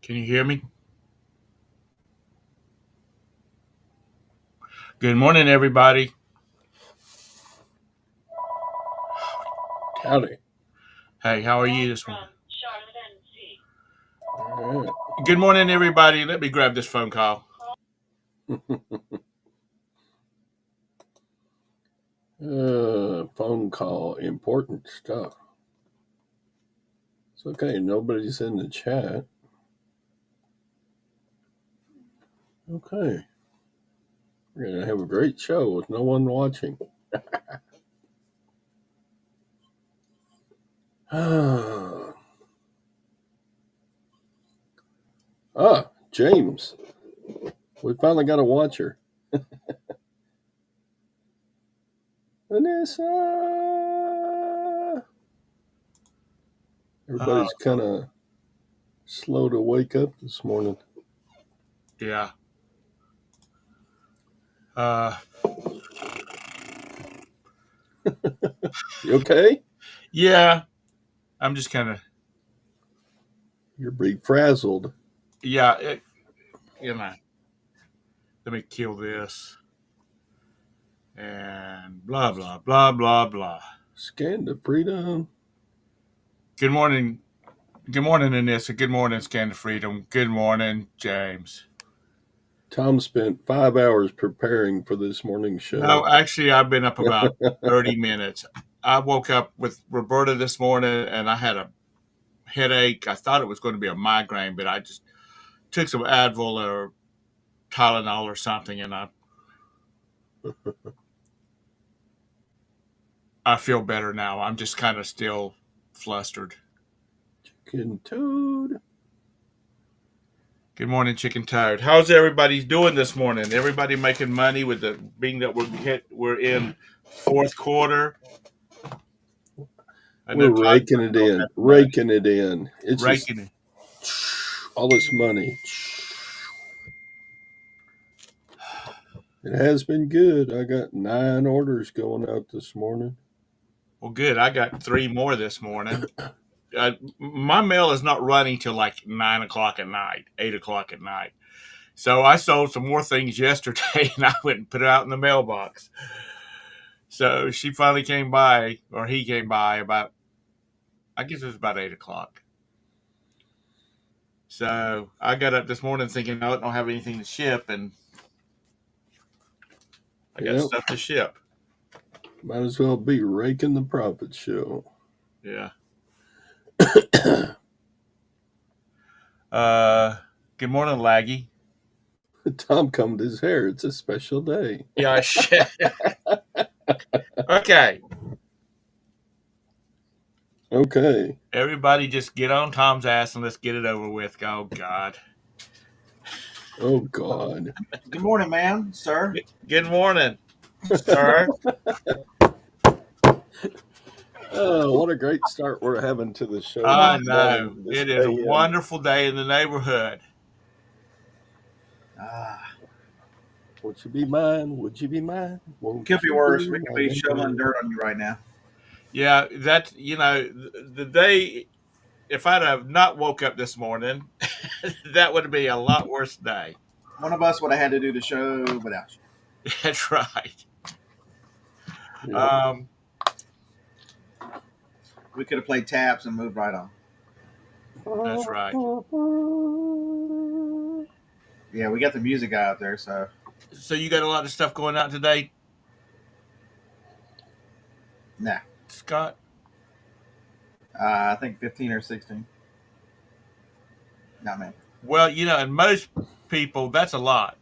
Can you hear me? Good morning, everybody. Howdy. Hey, how are you this morning? All right. Good morning, everybody. Let me grab this phone call. Phone call, important stuff. It's okay. Nobody's in the chat. Okay. We're going to have a great show with no one watching. James. We finally got a watcher. Vanessa. Everybody's kind of slow to wake up this morning. Yeah. You okay? Yeah. I'm just kind of. You're being frazzled. Yeah. Let me kill this. And blah, blah, blah, blah, blah. Scan the freedom. Good morning. Good morning, Anissa. Good morning, Scan to Freedom. Good morning, James. Thom spent 5 hours preparing for this morning's show. No, actually, I've been up about 30 minutes. I woke up with Roberta this morning and I had a headache. I thought it was going to be a migraine, but I just took some Advil or Tylenol or something, and I feel better now. I'm just kind of still flustered. Chicken Toad. Good morning, Chicken Toad. How's everybody doing this morning? Everybody making money with the being that we're in fourth quarter. We're raking it in. Raking it in. It's raking it. All this money. It has been good. I got 9 orders going out this morning. Well, good. I got 3 more this morning. My mail is not running till like 9 o'clock at night, 8 o'clock at night. So I sold some more things yesterday, and I went and put it out in the mailbox. So she finally came by, or he came by about, I guess it was about 8 o'clock. So I got up this morning thinking I don't have anything to ship, and I got stuff to ship. Might as well be raking the profit show. Yeah. Good morning, Laggy. Thom combed his hair. It's a special day. Yeah. Okay. Okay. Everybody just get on Thom's ass and let's get it over with. Oh, God. Oh, God. Good morning, ma'am, sir. Good morning, sir. Oh, what a great start we're having to the show. I know. It is a wonderful day in the neighborhood. Would you be mine? Would you be mine? Could be worse. We could be shoveling dirt on you right now. Yeah, that's, the day, if I'd have not woke up this morning, that would be a lot worse day. One of us would have had to do the show without you. That's right. Yeah. We could have played taps and moved right on. That's right. Yeah, we got the music guy out there, so. So you got a lot of stuff going out today? Nah. Scott? I think 15 or 16. Not me. Well, and most people, that's a lot.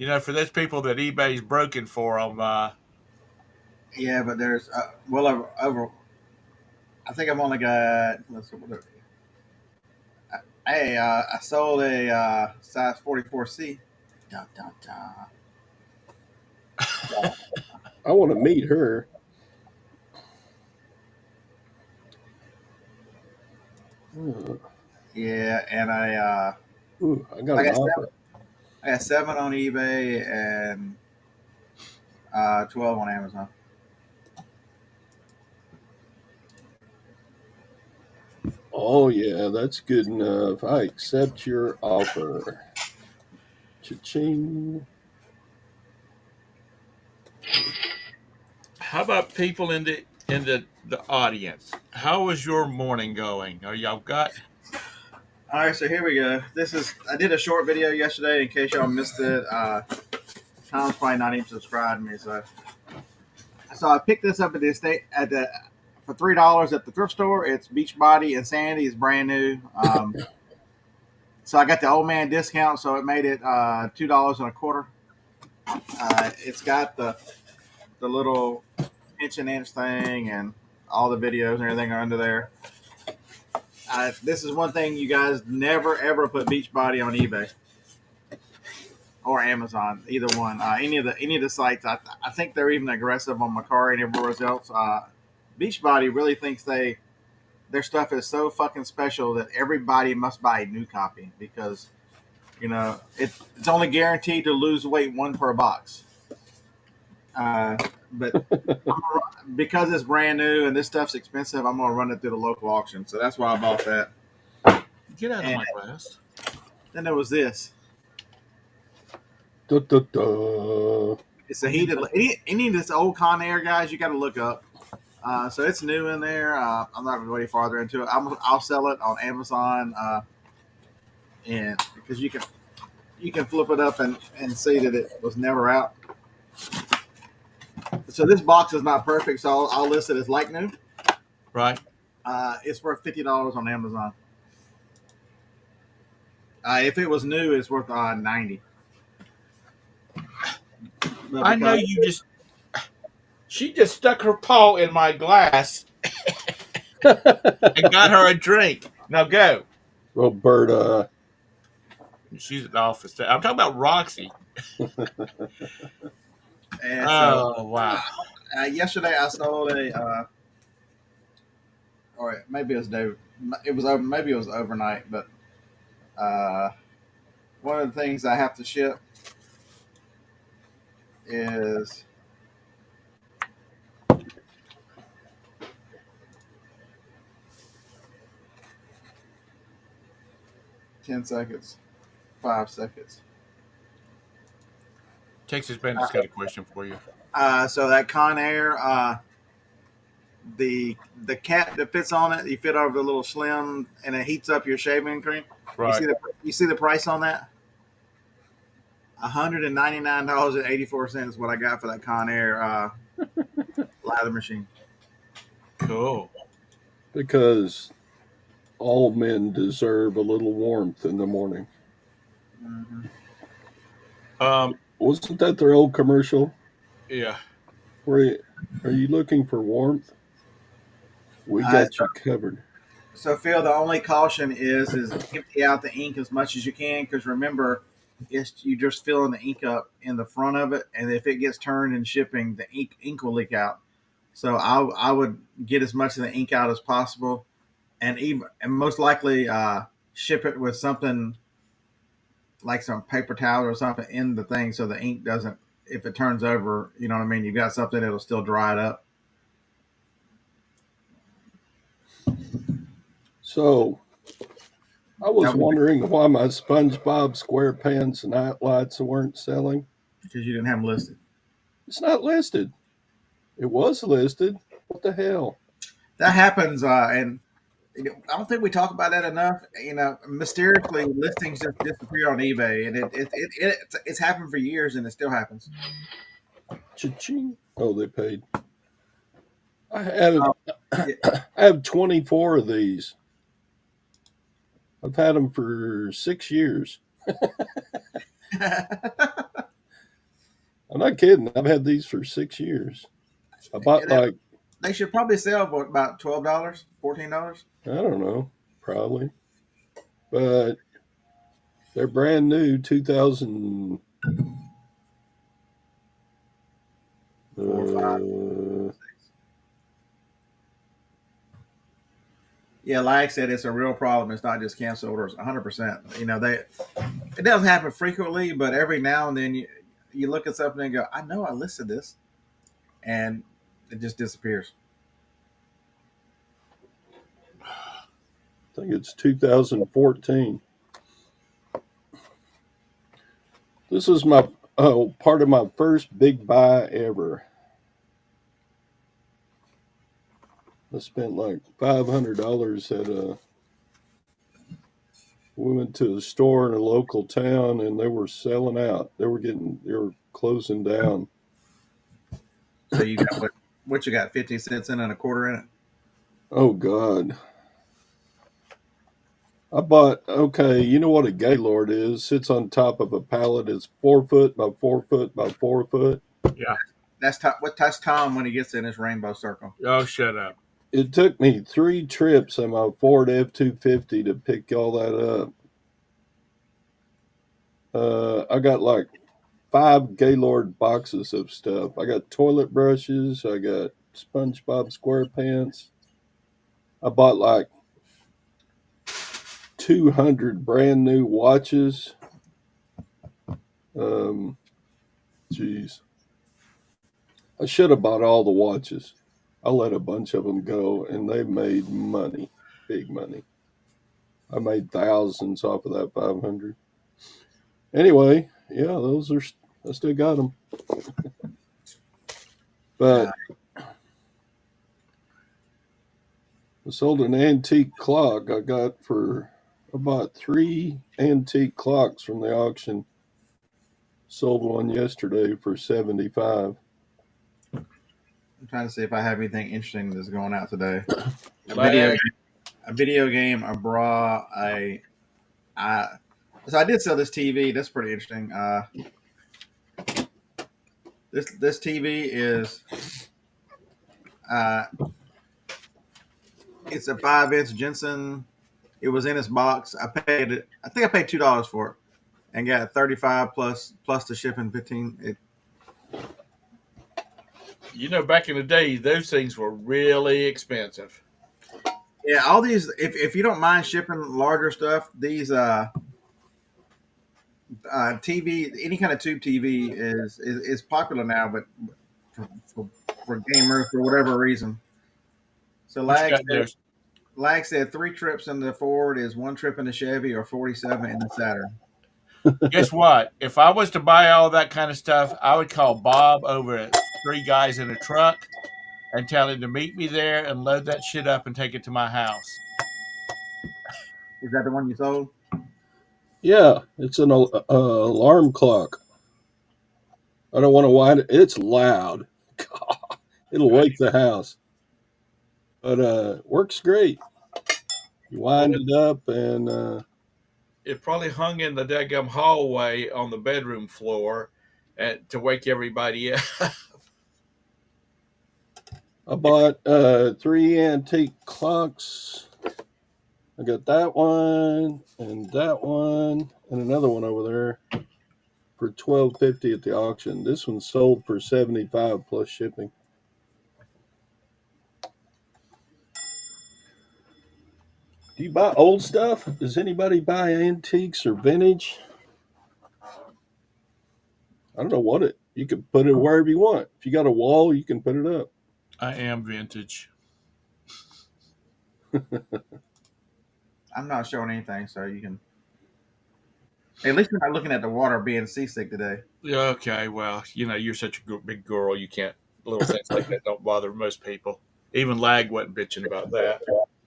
For those people that eBay's broken for them. Yeah, but there's well over. I think I've only got. Let's see, what hey, I sold a size 44C. Dun, dun, dun. I want to meet her. Yeah, and I got an offer. I got 7 on eBay and 12 on Amazon. Oh, yeah, that's good enough. I accept your offer. Cha-ching. How about people in the audience? How is your morning going? Are y'all got? All right, so here we go. I did a short video yesterday in case y'all missed it. Tom's probably not even subscribed to me, so I picked this up at the estate at the for $3 at the thrift store. It's Beachbody Insanity. It's brand new. So I got the old man discount, so it made it $2.25. It's got the little inch and inch thing, and all the videos and everything are under there. This is one thing you guys never ever put Beachbody on eBay or Amazon, either one. Any of the sites. I think they're even aggressive on Macari and everywhere else. Beachbody really thinks their stuff is so fucking special that everybody must buy a new copy because it's only guaranteed to lose weight one per box. But because it's brand new and this stuff's expensive, I'm gonna run it through the local auction. So that's why I bought that. Get out of And my glass. then there was this. Da, da, da. It's a heated. Any of this old Conair guys, you got to look up. So it's new in there. I'm not going to go any farther into it. I'll sell it on Amazon, and because you can flip it up and see that it was never out. So this box is not perfect, so I'll list it as like new. Right. It's worth $50 on Amazon. If it was new, it's worth $90. I know you just. She just stuck her paw in my glass and got her a drink. Now go. Roberta. She's at the office. I'm talking about Roxy. And Oh wow. yesterday I sold or maybe it was day. It was over. Maybe it was overnight, but one of the things I have to ship is 10 seconds, 5 seconds. Texas Bandit's got a question for you. So that Conair, the cap that fits on it, you fit over the little slim, and it heats up your shaving cream. Right. You see the price on that? $199.84 is what I got for that Conair lather machine. Cool. Because all men deserve a little warmth in the morning. Mm-hmm. Wasn't that their old commercial? Yeah. Are you looking for warmth? We got you covered. So Phil, the only caution is empty out the ink as much as you can, because remember, you just filling the ink up in the front of it, and if it gets turned in shipping, the ink will leak out. So I would get as much of the ink out as possible, and most likely ship it with something like some paper towel or something in the thing, so the ink doesn't. If it turns over, you know what I mean. You got something that'll still dry it up. So, I was wondering why my SpongeBob SquarePants night lights weren't selling. Because you didn't have them listed. It's not listed. It was listed. What the hell? That happens, and I don't think we talk about that enough. Mysteriously, listings just disappear on eBay, and it's happened for years, and it still happens. Cha-ching. Oh, they paid. I have 24 of these. I've had them for 6 years. I'm not kidding. I've had these for 6 years. I bought they should probably sell for about $12, $14. I don't know, probably, but they're brand new, 2000. 4, 5, 6. Yeah, like I said, it's a real problem. It's not just cancel orders. 100%. It doesn't happen frequently, but every now and then you look at something and go, I know I listed this, and it just disappears. think it's 2014. This is my part of my first big buy ever. I spent like $500 at a. We went to a store in a local town and they were selling out. They were closing down. So you got what you got? 50 cents in and a quarter in it. Oh God. I bought, okay, you know what a Gaylord is? Sits on top of a pallet. It's 4 foot by 4 foot by 4 foot. Yeah. That's Thom when he gets in his rainbow circle. Oh, shut up. It took me 3 trips on my Ford F-250 to pick all that up. I got like 5 Gaylord boxes of stuff. I got toilet brushes. I got SpongeBob SquarePants. I bought like 200 brand new watches. Um, Geez. I should have bought all the watches. I let a bunch of them go, and they made money, big money. I made thousands off of that 500. Anyway, yeah, those are. I still got them, Yeah. but I sold an antique clock. I bought 3 antique clocks from the auction. Sold one yesterday for 75. I'm trying to see if I have anything interesting that's going out today. A video, Lag. a video game, a bra, so I did sell this TV. That's pretty interesting. This TV is uh, it's a 5-inch Jensen. It was in its box. I think I paid $2 for it, and got 35 plus the shipping 15. You know, back in the day, those things were really expensive. Yeah, all these. If you don't mind shipping larger stuff, these TV, any kind of tube TV is popular now, but for, for gamers for whatever reason. So What you got there? Lag said 3 trips in the Ford is 1 trip in the Chevy or 47 in the Saturn. Guess what? If I was to buy all that kind of stuff, I would call Bob over at Three Guys in a Truck and tell him to meet me there and load that shit up and take it to my house. Is that the one you sold? Yeah, it's an alarm clock. I don't want to wind it. It's loud. It'll Right. wake the house, but works great. You Well, wind it up, and it probably hung in the daggum hallway on the bedroom floor to wake everybody up. I bought 3 antique clocks. I got that one and another one over there for $12.50 at the auction. This one sold for 75 plus shipping. Do you buy old stuff? Does anybody buy antiques or vintage? I don't know what it. You can put it wherever you want. If you got a wall, you can put it up. I am vintage. I'm not showing anything, so you can. At least you're not looking at the water being seasick today. Okay, well, you know, you're such a big girl, you can't. Little things like that don't bother most people. Even Lag wasn't bitching about that.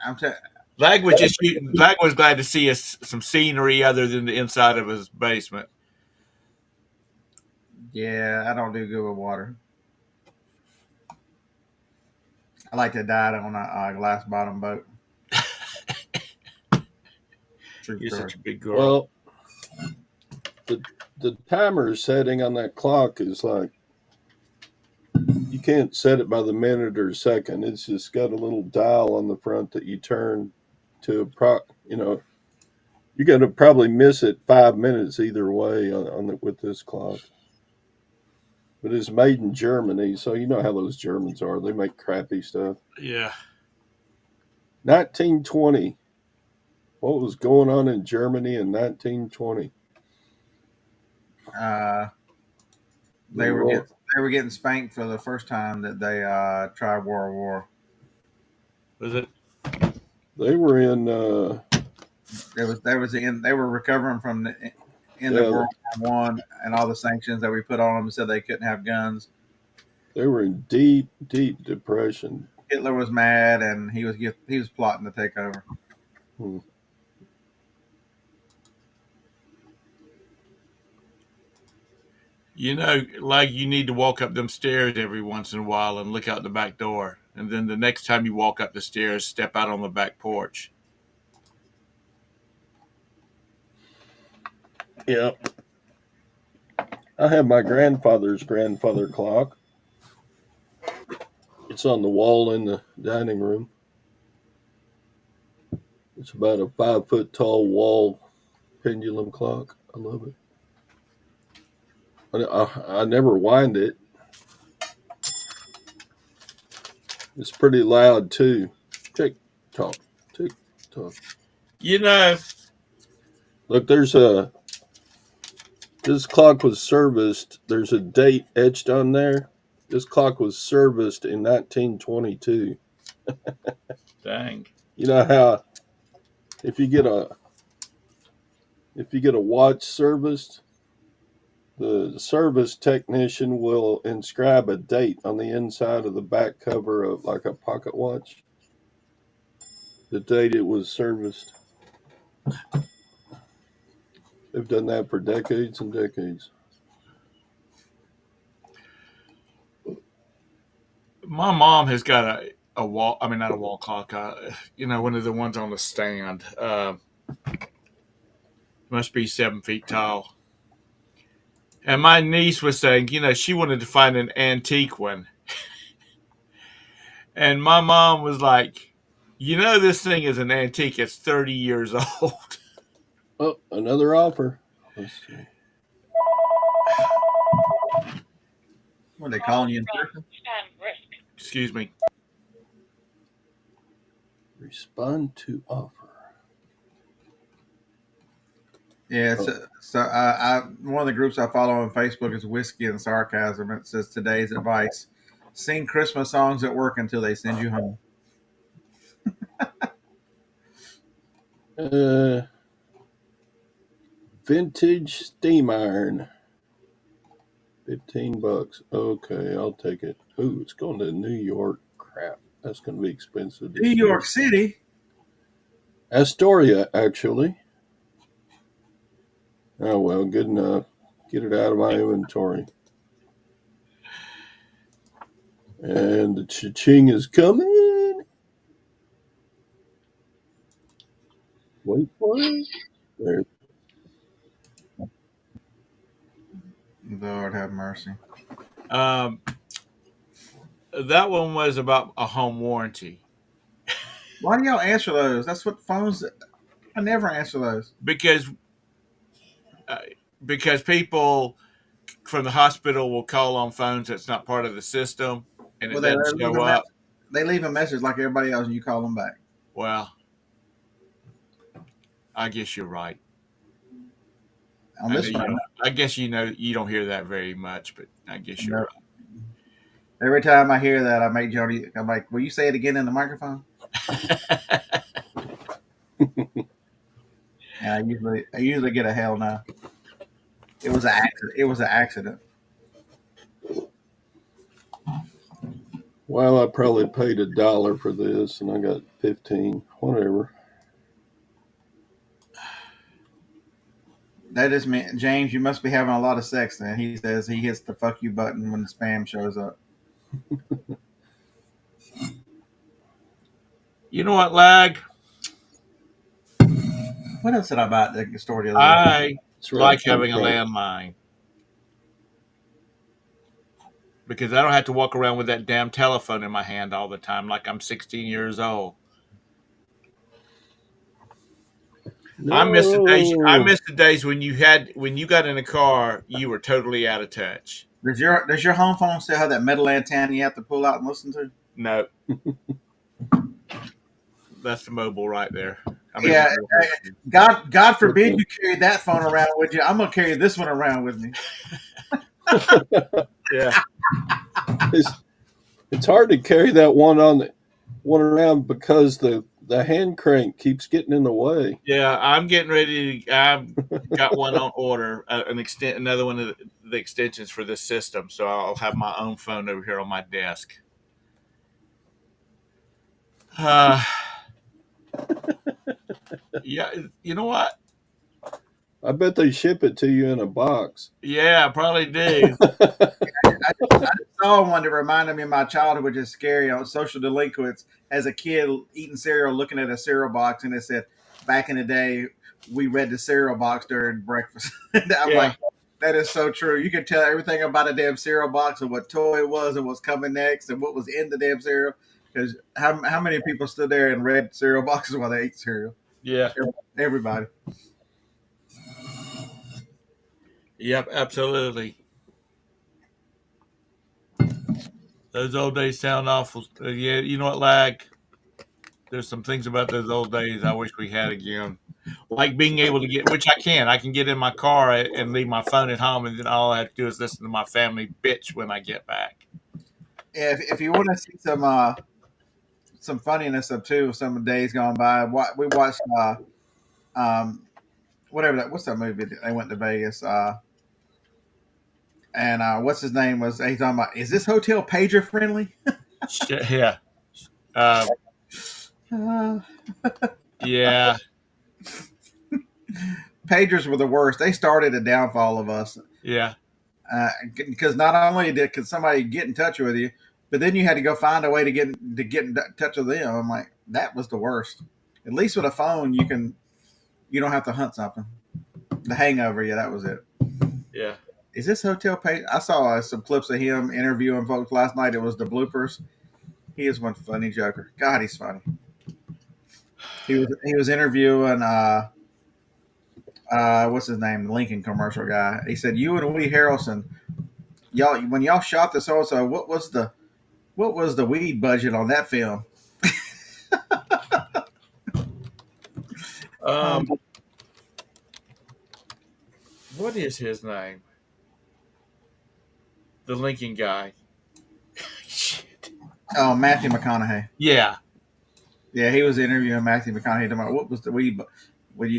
I'm t- Lag was glad to see us some scenery other than the inside of his basement. Yeah, I don't do good with water. I like to dive on a glass bottom boat. True You're story. such a big girl. Well, the timer setting on that clock is like you can't set it by the minute or second. It's just got a little dial on the front that you turn to you're going to probably miss it 5 minutes either way with this clock. But it's made in Germany, so you know how those Germans are. They make crappy stuff. Yeah. 1920. What was going on in Germany in 1920? They were getting spanked for the first time that they tried World War. Was it? They were in. They were recovering from the end of World War One and all the sanctions that we put on them, said they couldn't have guns. They were in deep, deep depression. Hitler was mad, and he was plotting to take over. You know, like you need to walk up them stairs every once in a while and look out the back door. And then the next time you walk up the stairs, step out on the back porch. Yep. I have my grandfather's grandfather clock. It's on the wall in the dining room. It's about a 5-foot tall wall pendulum clock. I love it. I never wind it. It's pretty loud too. Tick tock, tick tock. You know, look, this clock was serviced. There's a date etched on there. This clock was serviced in 1922. dang. You know how if you get a watch serviced, the service technician will inscribe a date on the inside of the back cover of like a pocket watch. The date it was serviced. They've done that for decades and decades. My mom has got a wall. I mean, not a wall clock. One of the ones on the stand. Must be 7 feet tall. And my niece was saying, she wanted to find an antique one. And my mom was like, this thing is an antique. It's 30 years old. Oh, another offer. Let's see. What are they calling you in person? Excuse me. Respond to offer. Yeah, so one of the groups I follow on Facebook is Whiskey and Sarcasm. It says today's advice: sing Christmas songs at work until they send you home. Vintage steam iron. $15. Okay, I'll take it. Ooh, it's going to New York. Crap, that's going to be expensive. New York City? Astoria, actually. Oh, well, good enough. Get it out of my inventory. And the cha-ching is coming. Wait for it. There. Lord have mercy. That one was about a home warranty. Why do y'all answer those? That's what phones. I never answer those. Because people from the hospital will call on phones that's not part of the system, and it doesn't show up. They leave a message like everybody else, and you call them back. Well, I guess you're right. On this one, I guess you don't hear that very much, but I guess you're right. Every time I hear that, I make Jody. I'm like, "Will you say it again in the microphone?" And I usually get a hell no. It was an accident. It was an accident. Well, I probably paid $1 for this, and I got 15. Whatever. That just meant, James, you must be having a lot of sex then. He says he hits the fuck you button when the spam shows up. You know what, Lag? What else did I buy at the store the other day? I like having a landline. Because I don't have to walk around with that damn telephone in my hand all the time like I'm 16 years old. No. I miss the days when you got in a car, you were totally out of touch. Does your home phone still have that metal antenna you have to pull out and listen to? No. That's the mobile right there. God forbid you carry that phone around with you. I'm gonna carry this one around with me. Yeah. It's hard to carry that one around because the the hand crank keeps getting in the way. Yeah, I'm getting ready to. I've got one on order, another one of the extensions for this system. So I'll have my own phone over here on my desk. Uh, yeah, you know what? I bet they ship it to you in a box. Yeah, I probably do. I just saw one that reminded me of my childhood, which is scary. On Social Delinquents, as a kid eating cereal, looking at a cereal box, and it said, "Back in the day, we read the cereal box during breakfast." I'm Yeah, like, that is so true. You can tell everything about a damn cereal box and what toy it was and what's coming next and what was in the damn cereal. Because how many people stood there and read cereal boxes while they ate cereal? yeah, Everybody. yep, absolutely. Those old days sound awful. Yeah, you know what, Lag? There's some things about those old days I wish we had again. Like being able to get, which I can. I can get in my car and leave my phone at home, and then all I have to do is listen to my family bitch when I get back. If you want to see some funniness of too, some days gone by, we watched um, whatever that. What's that movie? They went to Vegas. And what's his name was he's talking about? Is this hotel pager friendly? Shit, yeah, uh, Uh, yeah, Pagers were the worst. They started a downfall of us yeah, because not only could somebody get in touch with you, but then you had to go find a way to get in touch with them. I'm like, that was the worst. At least with a phone, you don't have to hunt something. The Hangover, yeah, that was it. yeah. Is this hotel page? I saw some clips of him interviewing folks last night. It was the bloopers. He is one funny joker. God, he's funny. He was interviewing what's his name, the Lincoln commercial guy. He said, "You and Woody Harrelson, y'all when y'all shot this also, what was the weed budget on that film?" Um, what is his name? The Lincoln guy. Shit. Oh, Matthew McConaughey. Yeah, Yeah, he was interviewing Matthew McConaughey about what was the weed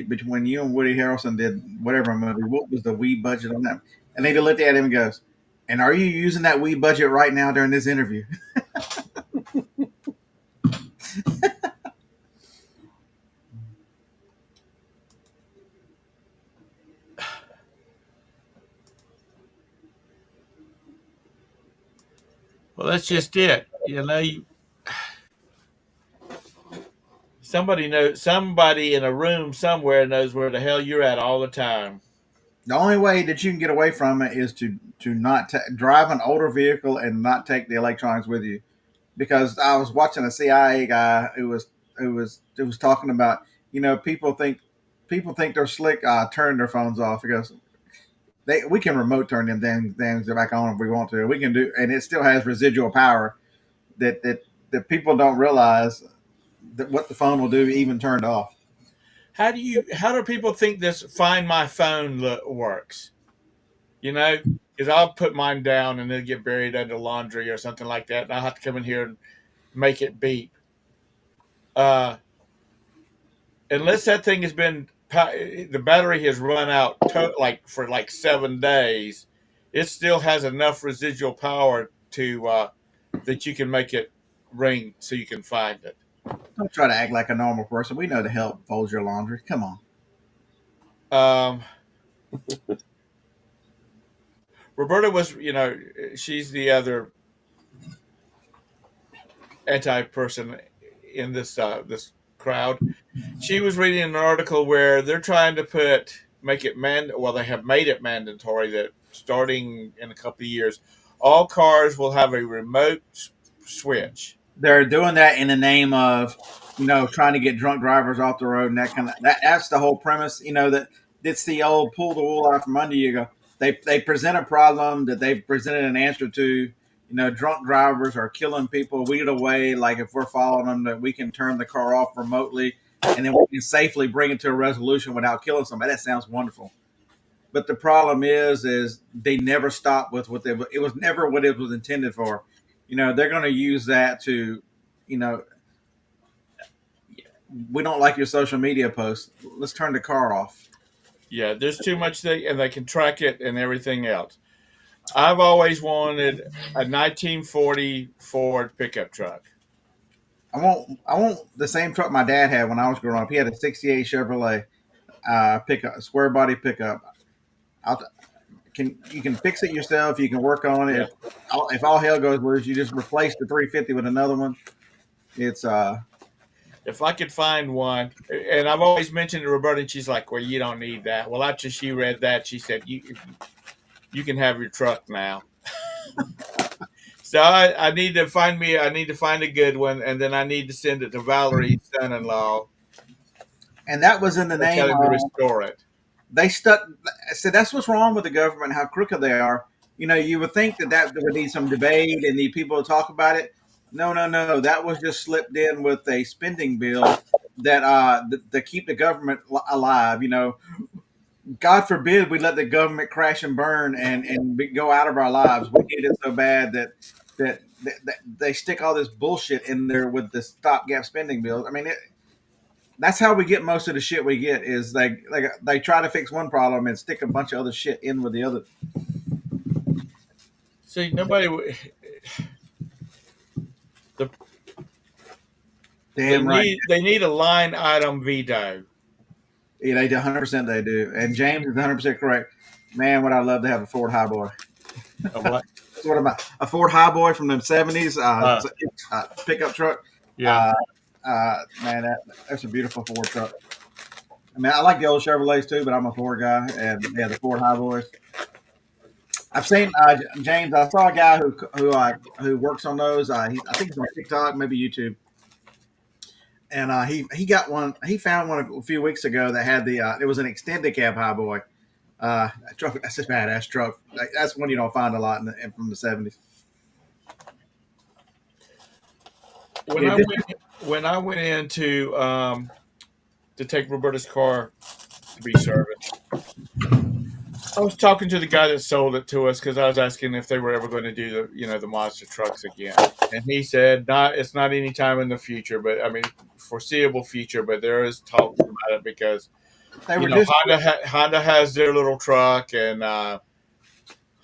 between you and Woody Harrelson did whatever movie. What was the weed budget on that? And they looked at him and goes, "And are you using that weed budget right now during this interview?" well, that's just it. Somebody in a room somewhere knows where the hell you're at all the time. The only way that you can get away from it is to not drive an older vehicle and not take the electronics with you. Because I was watching a CIA guy who was talking about, people think they're slick, turn their phones off because we can remote turn them things back on if we want to. We can do, and it still has residual power that people don't realize that what the phone will do even turned off. How do people think this Find My Phone works? You know, because I'll put mine down and it'll get buried under laundry or something like that, and I'll have to come in here and make it beep. Uh, unless that thing has been the battery has run out like for like 7 days, it still has enough residual power to that you can make it ring so you can find it. Don't try to act like a normal person. We know to help fold your laundry. Come on. Um, Roberta was, she's the other anti person in this crowd. She was reading an article where they're trying to make it well, they have made it mandatory that starting in a couple of years, all cars will have a remote switch. They're doing that in the name of, trying to get drunk drivers off the road and that kind of that's the whole premise. That it's the old pull the wool out from under you. Go. They present a problem that they've presented an answer to. Drunk drivers are killing people. We need a way, like if we're following them, that we can turn the car off remotely, and then we can safely bring it to a resolution without killing somebody. That sounds wonderful. But the problem is they never stop with what it was never what it was intended for. They're going to use that to, you know, we don't like your social media posts. Let's turn the car off. Yeah, there's too much thing, and they can track it and everything else. I've always wanted a 1940 Ford pickup truck. I want the same truck my dad had when I was growing up. He had a '68 Chevrolet pickup, square body pickup. I'll, you can fix it yourself. You can work on Yeah. it. If all hell goes loose, you just replace the 350 with another one. It's If I could find one, and I've always mentioned to Roberta, and she's like, "Well, you don't need that." Well, after she read that, she said, "You can have your truck now." So I need to find me. I need to find a good one, and then I need to send it to Valerie's son-in-law and that was in the and tell name him to of restore it. they stuck. So that's what's wrong with the government, how crooked they are. You know, you would think that would need some debate and need people to talk about it. No, no, no. That was just slipped in with a spending bill that to keep the government alive. You know, God forbid we let the government crash and burn and go out of our lives. We need it so bad that they stick all this bullshit in there with the stopgap spending bills. I mean, that's how we get most of the shit we get is they try to fix one problem and stick a bunch of other shit in with the other. See, nobody. The, Damn right. they need a line item veto. Yeah, they do 100%. They do, and James is 100% correct. Man, would I love to have a Ford Highboy. What? What about a Ford Highboy from the '70s pickup truck? Yeah. Man, that's a beautiful Ford truck. I mean, I like the old Chevrolets too, but I'm a Ford guy, and yeah, the Ford Highboys. I've seen James. I saw a guy who works on those. I think he's on TikTok, maybe YouTube, and he got one. He found one a few weeks ago that had the it was an extended cab Highboy. Truck. That's a badass truck. That's one you don't find a lot from the '70s. When I went in to take Roberta's car to be serviced, I was talking to the guy that sold it to us because I was asking if they were ever going to do the Mazda trucks again, and he said it's not any time in the future, but I mean foreseeable future, but there is talk about it because they were just Honda has their little truck and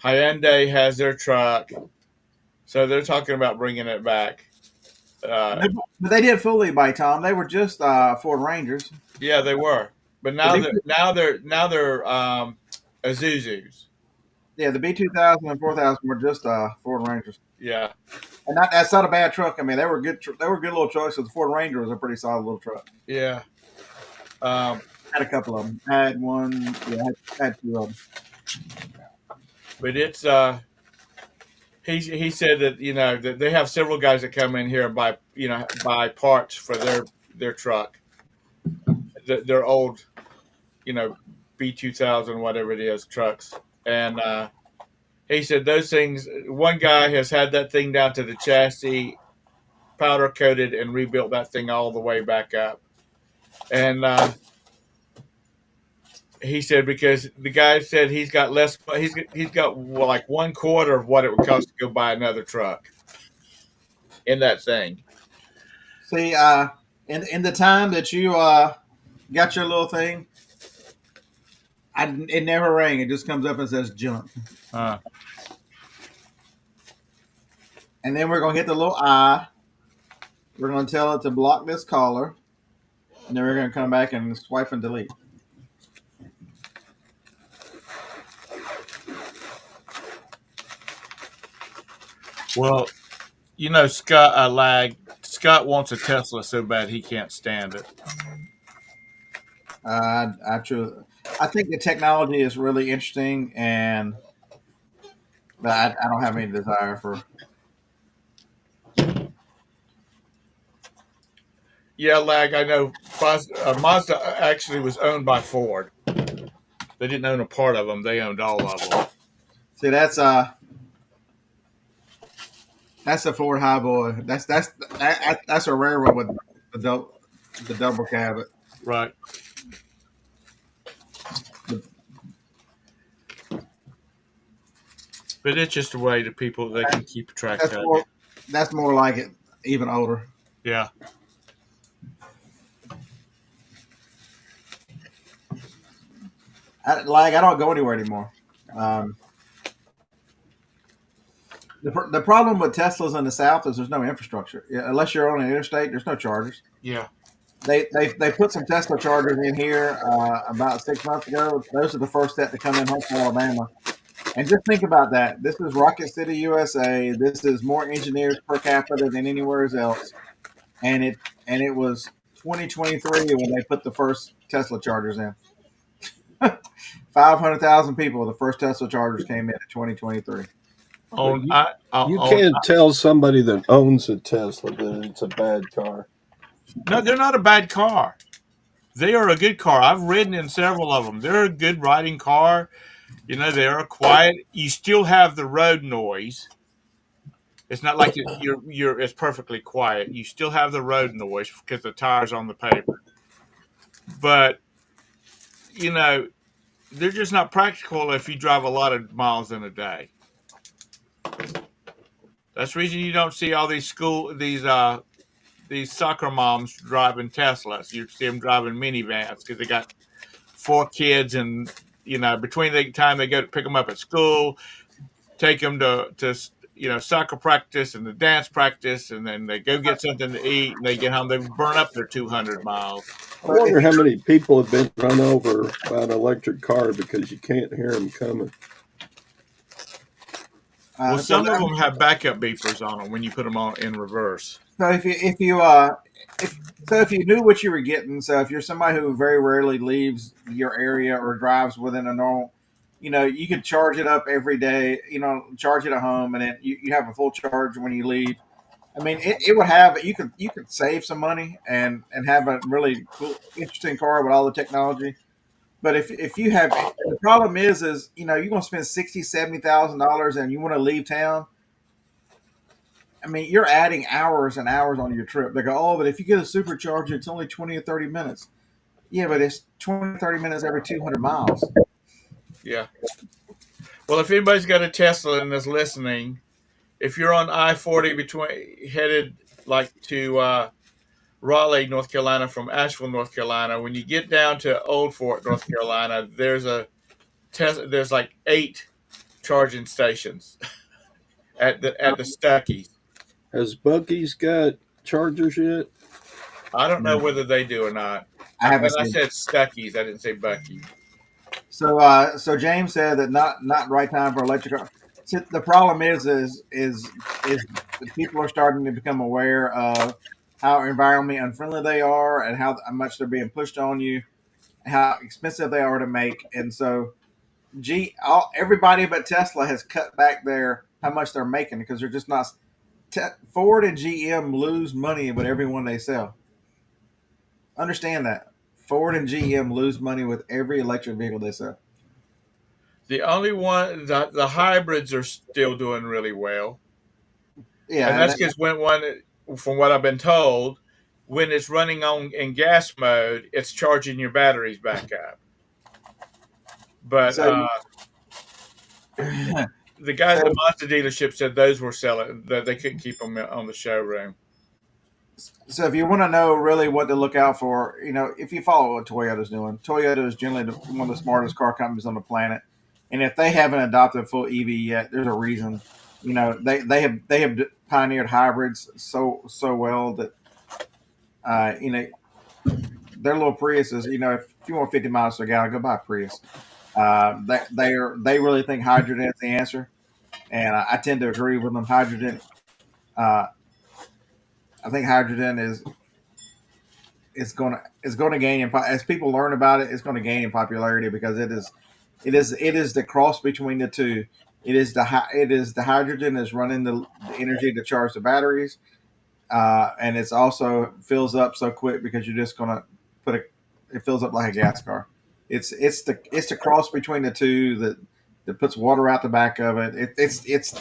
Hyundai has their truck, so they're talking about bringing it back. but they did fully by Thom. They were just Ford Rangers. Yeah, they were, but now they're Isuzus. Yeah, the B2000 and 4000 were just Ford Rangers. Yeah, And that's not a bad truck. I mean, they were good. They were good little trucks. So the Ford Ranger was a pretty solid little truck. yeah. Had a couple of them. Had one. Yeah, had two of them. But it's he said that that they have several guys that come in here and buy parts for their truck, their old B2000 whatever it is trucks, and he said those things. One guy has had that thing down to the chassis, powder coated, and rebuilt that thing all the way back up, and he said because the guy said he's got less. He's got like 1/4 of what it would cost to go buy another truck in that thing. See, in the time that you got your little thing, it never rang. It just comes up and says junk. And then we're gonna hit the little I. We're gonna tell it to block this caller, and then we're gonna come back and swipe and delete. Well, Scott wants a Tesla so bad he can't stand it. I think the technology is really interesting, but I don't have any desire for. Yeah, Lag. I know. Mazda actually was owned by Ford. They didn't own a part of them; they owned all of them. See, that's a Ford Highboy. That's a rare one with the double cab. Right. But it's just a way that people they can keep track of it. That's more like it, even older. Yeah. I don't go anywhere anymore. Um, the problem with Teslas in the South is there's no infrastructure. Unless you're on an interstate, there's no chargers. Yeah. They put some Tesla chargers in here about 6 months ago. Those are the first step to come in Huntsville, Alabama. And just think about that. This is Rocket City, USA. This is more engineers per capita than anywhere else. And it was 2023 when they put the first Tesla chargers in. 500,000 people. The first Tesla chargers came in 2023. But On I you on can't tell somebody that owns a Tesla that it's a bad car. No, they're not a bad car. They are a good car. I've ridden in several of them. They're a good riding car. They are quiet. You still have the road noise. It's not like you're it's perfectly quiet. You still have the road noise because the tires on the pavement. But you know they're just not practical if you drive a lot of miles in a day. That's the reason you don't see all these soccer moms driving Teslas. You see them driving minivans because they got four kids, and between the time they go to pick them up at school, take them to soccer practice and the dance practice, and then they go get something to eat, and they get home. They burn up their 200 miles. I wonder how many people have been run over by an electric car because you can't hear them coming. Well, some of them have backup beepers on them when you put them on in reverse. So if you knew what you were getting, so if you're somebody who very rarely leaves your area or drives within a normal, you could charge it up every day. Charge it at home, and then you have a full charge when you leave. I mean, it would have you could save some money and have a really cool, interesting car with all the technology. But if you have the problem is you're going to spend $60,000-$70,000 and you want to leave town. I mean, you're adding hours and hours on your trip. They go, oh, but if you get a supercharger, it's only 20 or 30 minutes. Yeah, but it's 20, 30 minutes every 200 miles. Yeah. Well, if anybody's got a Tesla and is listening, if you're on I-40 headed like to Raleigh, North Carolina from Asheville, North Carolina, when you get down to Old Fort, North Carolina, there's like 8 charging stations at the Stuckies. Has Bucky's got chargers yet? I don't know whether they do or not. I haven't I seen. said Stuckies. I didn't say Bucky. So James said that not right time for electric car. See, the problem is people are starting to become aware of how environmentally unfriendly they are and how much they're being pushed on you, how expensive they are to make, and so everybody but Tesla has cut back how much they're making because they're just not. Ford and GM lose money with every one they sell. Understand that. Ford and GM lose money with every electric vehicle they sell. The only one, the hybrids are still doing really well. Yeah, and that's because from what I've been told, when it's running in gas mode, it's charging your batteries back up. But the guys at the Mazda dealership said those were selling, that they couldn't keep them on the showroom. So if you want to know really what to look out for, if you follow what Toyota's doing, Toyota is generally one of the smartest car companies on the planet. And if they haven't adopted full EV yet, there's a reason. They have pioneered hybrids so well that their little Priuses. If you want 50 miles per gallon, go buy a Prius. They really think hydrogen is the answer, and I tend to agree with them. Hydrogen. I think hydrogen is going to gain as people learn about it. It's going to gain in popularity because it is the cross between the two. It is the hydrogen is running the energy to charge the batteries, and it's also fills up so quick because you're just going to it fills up like a gas car. It's the cross between the two that puts water out the back of it. It's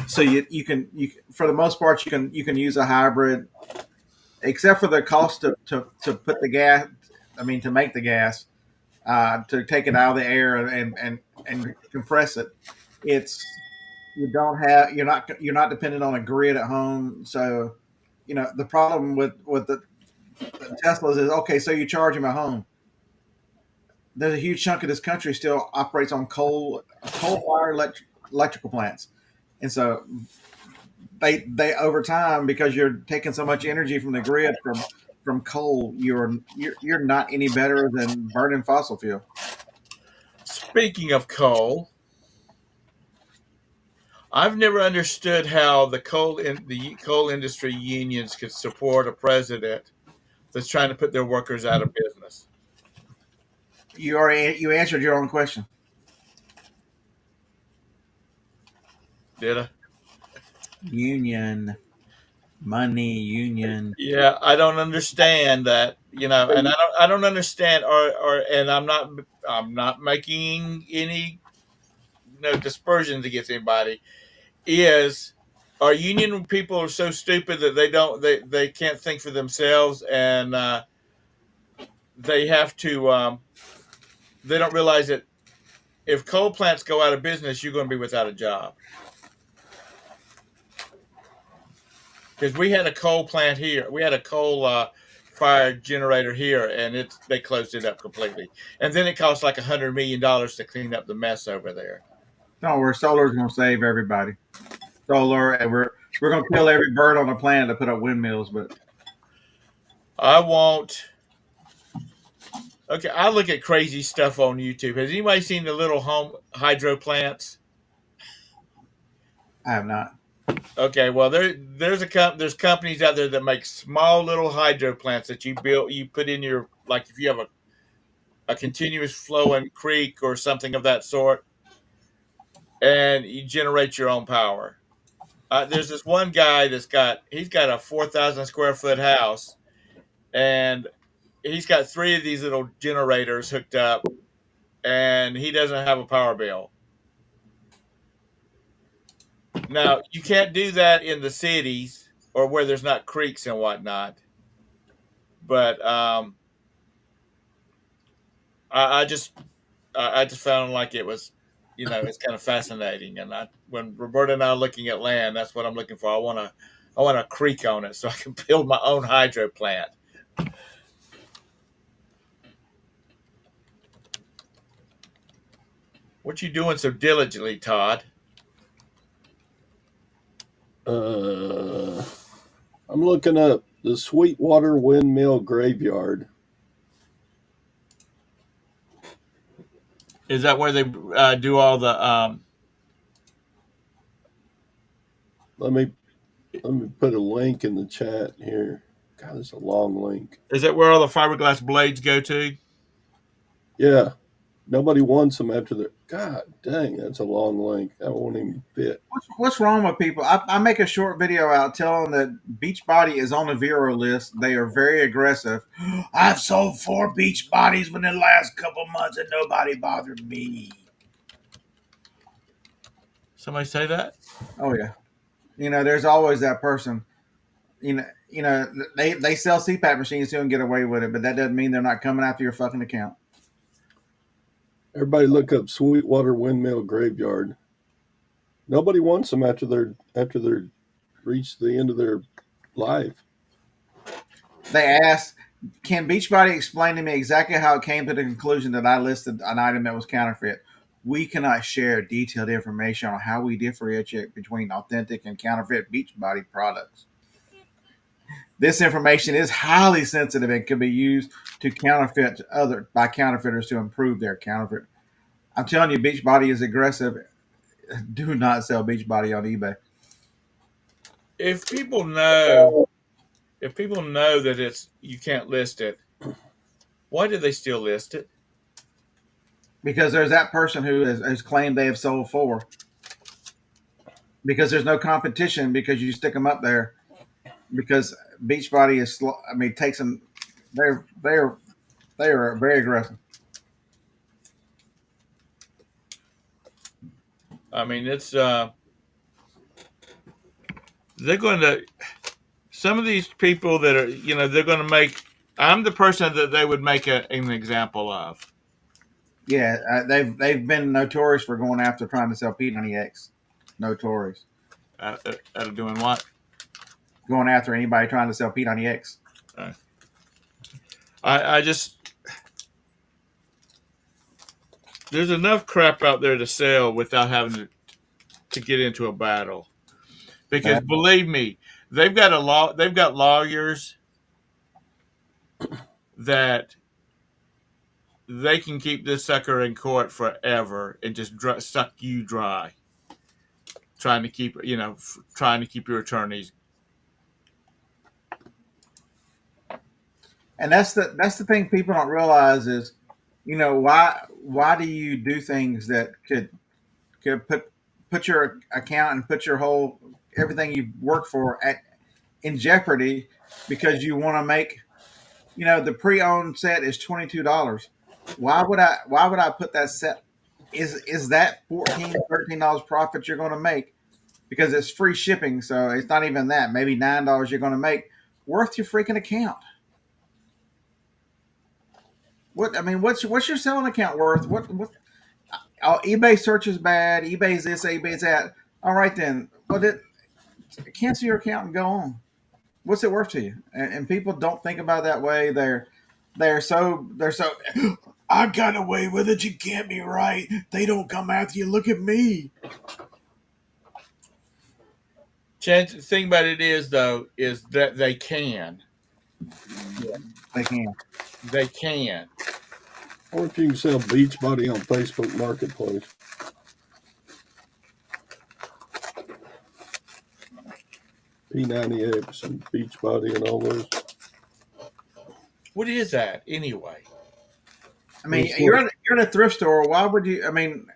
so you can for the most part you can use a hybrid, except for the cost to put the gas. I mean to make the gas, to take it out of the air and compress it. You're not dependent on a grid at home. So the problem with the Teslas is okay. So you charge them at home. there's a huge chunk of this country still operates on coal-fired electrical plants, and so they over time, because you're taking so much energy from the grid from coal, you're not any better than burning fossil fuel. Speaking of coal, I've never understood how the coal industry unions could support a president that's trying to put their workers out of business. You answered your own question. Did I? Union money, union. Yeah, I don't understand that, and I don't understand, and I'm not making any dispersions against anybody. Is our union people are so stupid that they can't think for themselves, and they have to they don't realize that if coal plants go out of business, you're going to be without a job. Because we had a coal plant here, we had a coal fired generator here, and they closed it up completely, and then it cost like $100 million to clean up the mess over there. No, where solar's going to save everybody. Solar, and we're going to kill every bird on the planet to put up windmills. But I won't. Okay, I look at crazy stuff on YouTube. Has anybody seen the little home hydro plants? I have not. Okay, well there's companies out there that make small little hydro plants that you put in your, like, if you have a continuous flowing creek or something of that sort, and you generate your own power. There's this one guy he's got a 4,000 square foot house, and he's got 3 of these little generators hooked up, and he doesn't have a power bill. Now, you can't do that in the cities or where there's not creeks and whatnot. But I just found like it was, it's kind of fascinating. And when Roberta and I are looking at land, that's what I'm looking for. I want a creek on it so I can build my own hydro plant. What you doing so diligently, Todd? I'm looking up the Sweetwater Windmill Graveyard. Is that where they do all the? Let me put a link in the chat here. God, it's a long link. Is that where all the fiberglass blades go to? Yeah. Nobody wants them after they're. God dang, that's a long link. That won't even fit. What's wrong with people? I make a short video out telling that Beachbody is on the Vero list. They are very aggressive. I've sold 4 Beachbodies within the last couple months, and nobody bothered me. Somebody say that? Oh yeah, there's always that person. They sell CPAP machines too and get away with it, but that doesn't mean they're not coming after your fucking account. Everybody look up Sweetwater Windmill Graveyard. Nobody wants them after they're reached the end of their life. They asked, "Can Beachbody explain to me exactly how it came to the conclusion that I listed an item that was counterfeit? We cannot share detailed information on how we differentiate between authentic and counterfeit Beachbody products. This information is highly sensitive and can be used to counterfeit by counterfeiters to improve their counterfeit." I'm telling you, Beachbody is aggressive. Do not sell Beachbody on eBay. If people know that you can't list it, why do they still list it? Because there's that person who has claimed they have sold 4. Because there's no competition, because you stick them up there. Because Beachbody takes them. They are very aggressive. I mean, it's they're going to, some of these people that are, they're going to make. I'm the person that they would make an example of. Yeah, they've been notorious for going after trying to sell P90X. Notorious. Doing what? Going after anybody trying to sell P90X. I just, there's enough crap out there to sell without having to get into a battle. Because believe me, they've got lawyers that they can keep this sucker in court forever and just suck you dry, trying to keep trying to keep your attorneys. And that's the thing people don't realize is, why do you do things that could put your account and put your whole everything you've worked for in jeopardy because you want to make, the pre-owned set is $22. Why would I put that set? Is that $14-13 profit you're going to make because it's free shipping? So it's not even that. Maybe $9 you're going to make worth your freaking account. What's your selling account worth? What? Oh, eBay search is bad. eBay's this, eBay's that. All right then. Cancel your account and go on. What's it worth to you? And people don't think about it that way. They're so. I got away with it. You can't be right. They don't come after you. Look at me. The thing about it is though is that they can. Yeah, they can. They can. Or if you can sell Beachbody on Facebook Marketplace. P90X and Beachbody and all those. What is that anyway? I mean, you're in a thrift store. Why would you? I mean,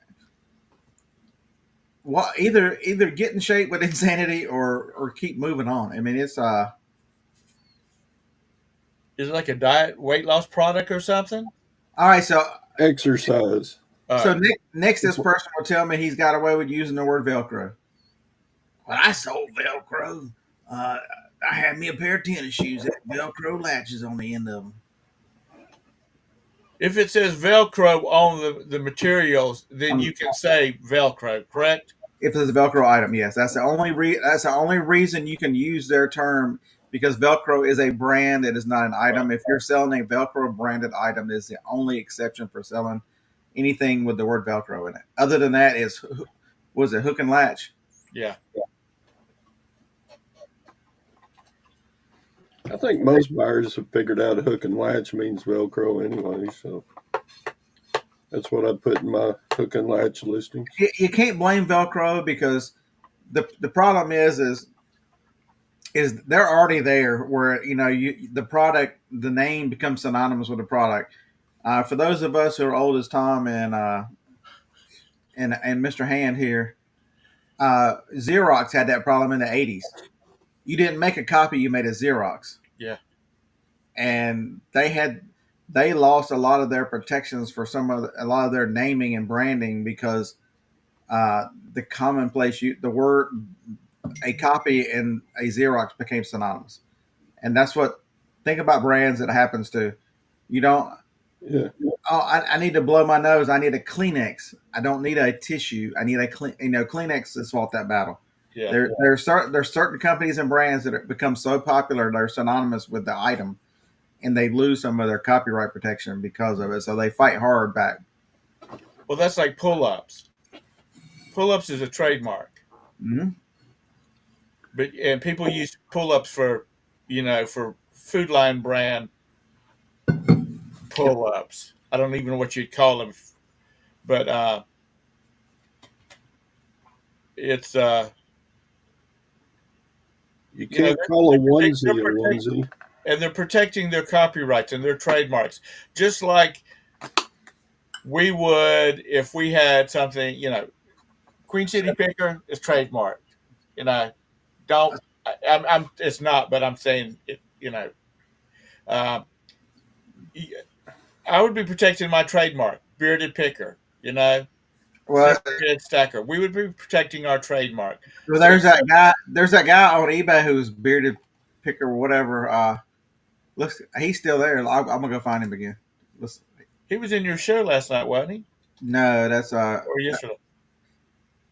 either get in shape with insanity or keep moving on. I mean, it's Is it like a diet weight loss product or something? All right, so exercise. Next, this person will tell me he's got away with using the word Velcro. When I sold Velcro, I had me a pair of tennis shoes that Velcro latches on the end of them. If it says Velcro on the materials, then you can say Velcro, correct? If it's a Velcro item, yes, that's the only reason you can use their term, because Velcro is a brand. It is not an item. Right. If you're selling a Velcro branded item, is the only exception for selling anything with the word Velcro in it. Other than that, was it hook and latch? Yeah. I think most buyers have figured out a hook and latch means Velcro anyway, so that's what I put in my hook and latch listings. You can't blame Velcro because the problem is they're already there where the product, the name becomes synonymous with the product. For those of us who are old as Thom and Mr. Hand here, Xerox had that problem in the 80s. You didn't make a copy, you made a Xerox. Yeah. And they lost a lot of their protections for a lot of their naming and branding because the commonplace the word a copy and a Xerox became synonymous. And that's what, think about brands that happens to. You don't, yeah. Oh, I need to blow my nose. I need a Kleenex. I don't need a tissue. I need Kleenex has fought that battle. Yeah. There's certain companies and brands that have become so popular they're synonymous with the item, and they lose some of their copyright protection because of it. So they fight hard back. Well, that's like pull-ups. Pull-ups is a trademark. Mm-hmm. And people use pull-ups for Food Line brand pull-ups. I don't even know what you'd call them, but it's you can't call a onesie a onesie. And they're protecting their copyrights and their trademarks, just like we would if we had something. Queen City Picker is trademarked. I'm it's not, but I'm saying it. I would be protecting my trademark, bearded picker. Well, stacker. We would be protecting our trademark. Well, there's that guy. There's that guy on eBay who's bearded picker or whatever. Looks, he's still there. I'm gonna go find him again. Listen. He was in your show last night, wasn't he? No, that's or yesterday.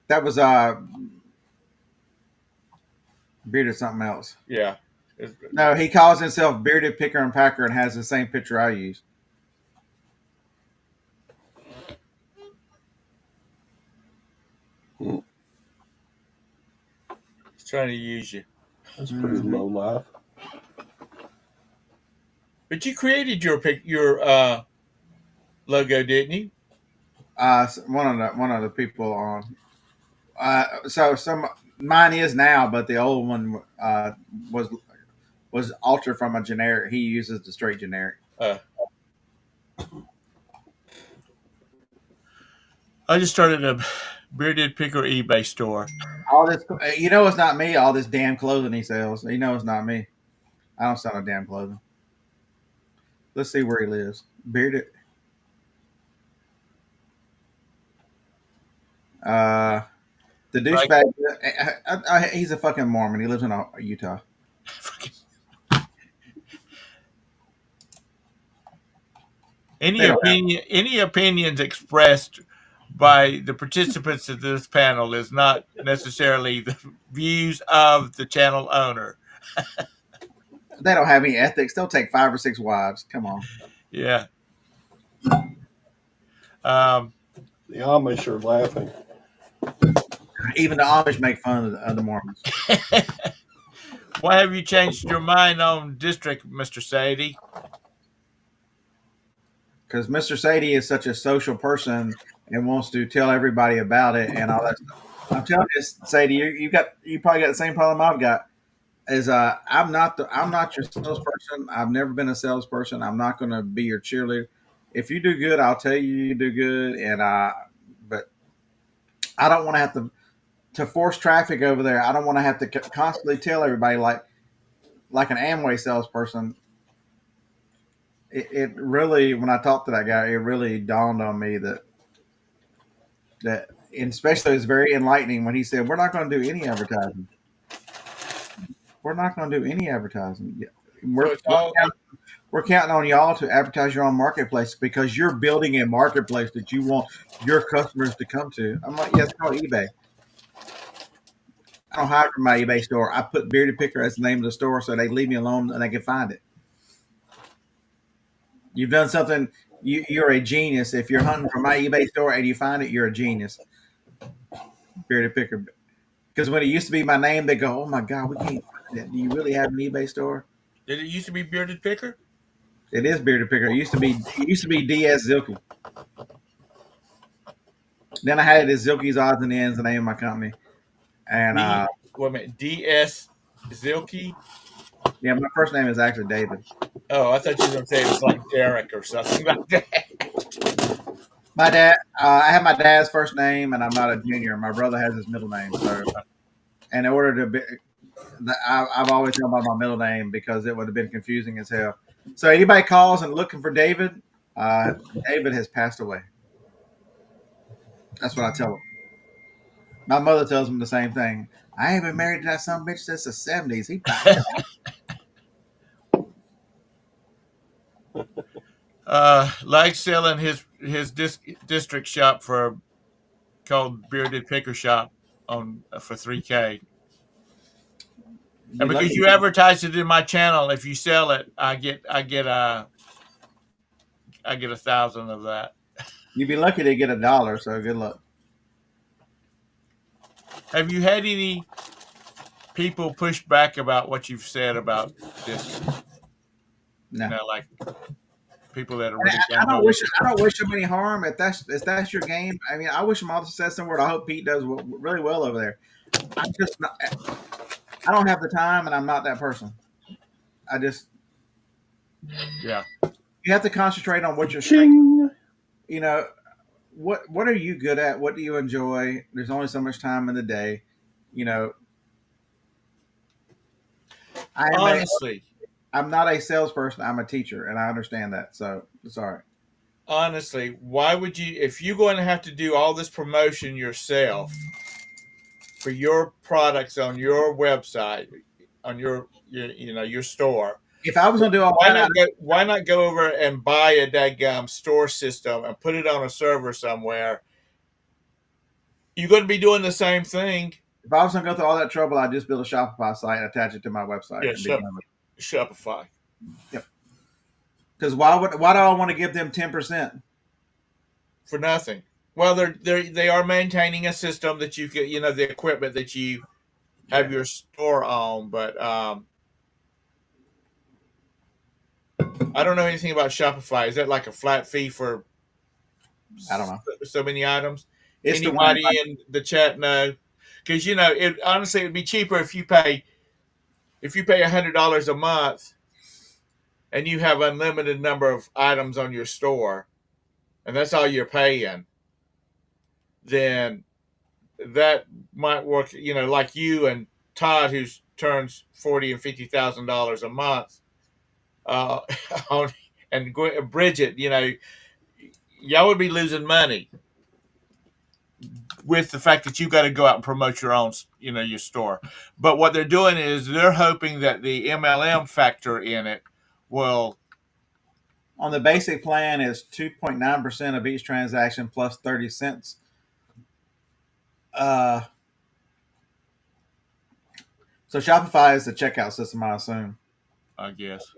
That was bearded something else. Yeah. No, he calls himself Bearded Picker and Packer and has the same picture I use. Trying to use you. That's pretty low life. But you created your logo, didn't you? One of the people on. So some mine is now, but the old one was was altered from a generic. He uses the straight generic. I just started a bearded picker eBay store. All this, you know, it's not me. All this damn clothing he sells. You know, it's not me. I don't sell no damn clothing. Let's see where he lives. Bearded. The douchebag. He's a fucking Mormon. He lives in Utah. Any opinions expressed by the participants of this panel is not necessarily the views of the channel owner. They don't have any ethics. They'll take 5 or 6 wives. Come on. Yeah. The Amish are laughing. Even the Amish make fun of the Mormons. Why have you changed your mind on district, Mr. Sadie? Because Mr. Sadie is such a social person and wants to tell everybody about it and all that stuff. I'm telling you, Sadie, you probably got the same problem I've got. Is I'm not your salesperson. I've never been a salesperson. I'm not going to be your cheerleader. If you do good, I'll tell you do good. And but I don't want to have to force traffic over there. I don't want to have to constantly tell everybody like an Amway salesperson. It really, when I talked to that guy, it really dawned on me that, and especially it was very enlightening when he said, "We're not going to do any advertising. We're not going to do any advertising. We're counting on y'all to advertise your own marketplace because you're building a marketplace that you want your customers to come to." I'm like, "Yeah, it's called eBay. I don't hide from my eBay store. I put Bearded Picker as the name of the store so they leave me alone and they can find it. You've done something. You're a genius. If you're hunting for my eBay store and you find it, you're a genius." Bearded Picker. Because when it used to be my name, they go, "Oh my God, we can't find it. Do you really have an eBay store?" Did it used to be Bearded Picker? It is Bearded Picker. It used to be DS Zilke. Then I had it as Zilke's Odds and Ends, the name of my company. And wait a minute, DS Zilke? Yeah, my first name is actually David. Oh, I thought you were going to say it was like Derek or something like that. My dad, I have my dad's first name, and I'm not a junior. My brother has his middle name. So, and in order to be, I've always known about my middle name because it would have been confusing as hell. So, anybody calls and looking for David, David has passed away. That's what I tell them. My mother tells them the same thing. I ain't been married to that son of a bitch since the 70s. He died. Like selling his district shop called Bearded Picker Shop for $3,000. And because you advertise it in my channel, if you sell it, I get 1,000 of that. You'd be lucky to get $1. So good luck. Have you had any people push back about what you've said about this? No, like people that are really I don't wish them any harm. If that's your game, I mean, I wish them all the success in the world. I hope Pete does really well over there. I don't have the time, and I'm not that person. Yeah. You have to concentrate on what you're saying. You know, what are you good at? What do you enjoy? There's only so much time in the day. You know, Honestly, I'm not a salesperson. I'm a teacher, and I understand that. So sorry. Honestly, why would you, if you're going to have to do all this promotion yourself for your products on your website, on your store? If I was going to do all why not go over and buy a daggum store system and put it on a server somewhere? You're going to be doing the same thing. If I was going to go through all that trouble, I'd just build a Shopify site and attach it to my website. Yeah, Shopify. Yep. Because why do I want to give them 10%? For nothing. Well, they are maintaining a system that you get, the equipment that you have your store on, but I don't know anything about Shopify. Is that like a flat fee for I don't know. so many items? It's the one. Anybody in the chat know? Because it honestly it'd be cheaper if you pay $100 a month and you have unlimited number of items on your store, and that's all you're paying. Then that might work. Like you and Todd, who turns $40,000 and $50,000 a month, uh, on, and Bridget, y'all would be losing money with the fact that you got to go out and promote your own, your store. But what they're doing is they're hoping that the MLM factor in it will. On the basic plan is 2.9% of each transaction plus 30 cents. So Shopify is the checkout system, I assume. I guess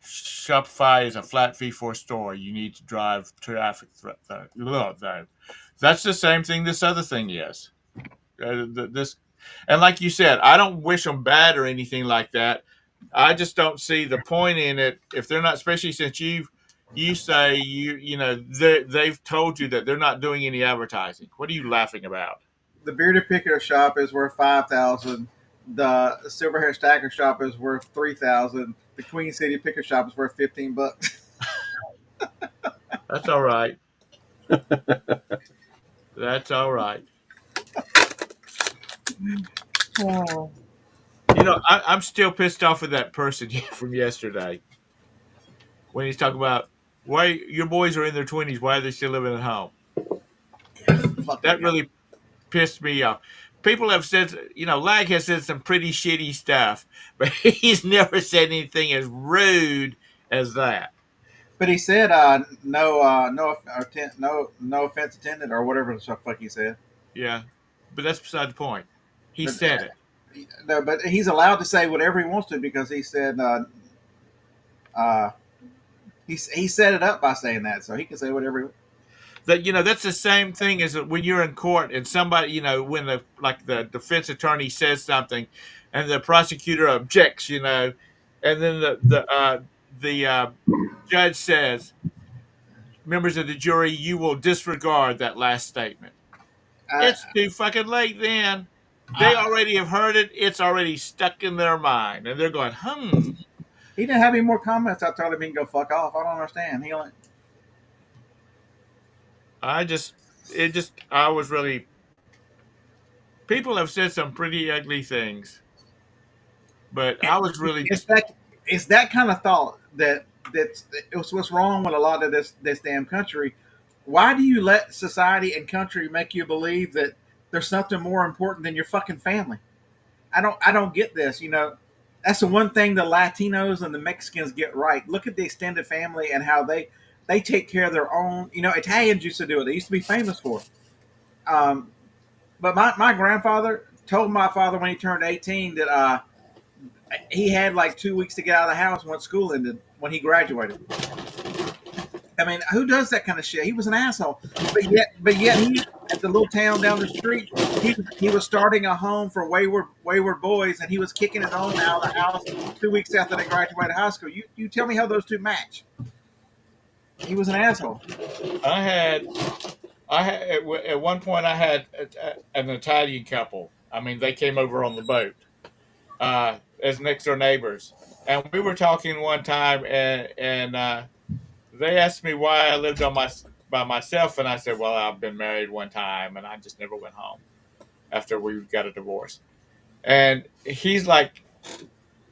Shopify is a flat fee for a store. You need to drive traffic. That's the same thing this other thing is. This, and like you said, I don't wish them bad or anything like that. I just don't see the point in it if they're not, especially since you say they've told you that they're not doing any advertising. What are you laughing about? The bearded picker shop is worth 5,000. The silver hair stacker shop is worth 3,000. The Queen City picker shop is worth $15. That's all right. That's all right. Oh. I'm still pissed off with that person from yesterday when he's talking about why your boys are in their 20s. Why are they still living at home? That really pissed me off. People have said, Lag has said some pretty shitty stuff, but he's never said anything as rude as that. But he said, no offense intended, or whatever the fuck he said. Yeah, but that's beside the point. He said it. No, but he's allowed to say whatever he wants to because he said he set it up by saying that, so he can say whatever. That's the same thing as when you're in court and somebody, when the defense attorney says something, and the prosecutor objects, and then the judge says, members of the jury, you will disregard that last statement. It's too fucking late then. They already have heard it. It's already stuck in their mind. And they're going, He didn't have any more comments. I told him he can go fuck off. I don't understand. I was really, people have said some pretty ugly things. But I was really it's that kind of thought that's what's wrong with a lot of this damn country. Why do you let society and country make you believe that there's something more important than your fucking family? I don't get this. That's the one thing the Latinos and the Mexicans get right. Look at the extended family and how they take care of their own. Italians used to do it. They used to be famous for it. But my grandfather told my father when he turned 18 that he had like 2 weeks to get out of the house once school ended when he graduated. I mean, who does that kind of shit? He was an asshole. But yet he, at the little town down the street, he was starting a home for wayward boys, and he was kicking his own out of the house 2 weeks after they graduated high school. You tell me how those two match. He was an asshole. I had at one point I had an Italian couple. I mean, they came over on the boat as next door neighbors, and we were talking one time, and they asked me why I lived by myself, and I said, well, I've been married one time, and I just never went home after we got a divorce. And he's like,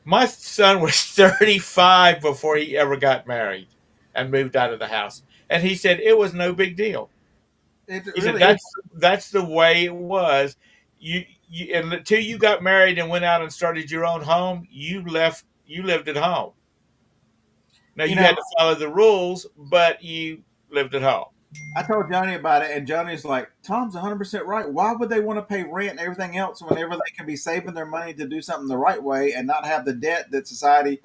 my son was 35 before he ever got married and moved out of the house. And he said it was no big deal. He said that's the way it was. You and until you got married and went out and started your own home, you lived at home. Now you had to follow the rules, but you lived at home. I told Johnny about it, and Johnny's like, Tom's 100% right. Why would they want to pay rent and everything else whenever they can be saving their money to do something the right way and not have the debt that society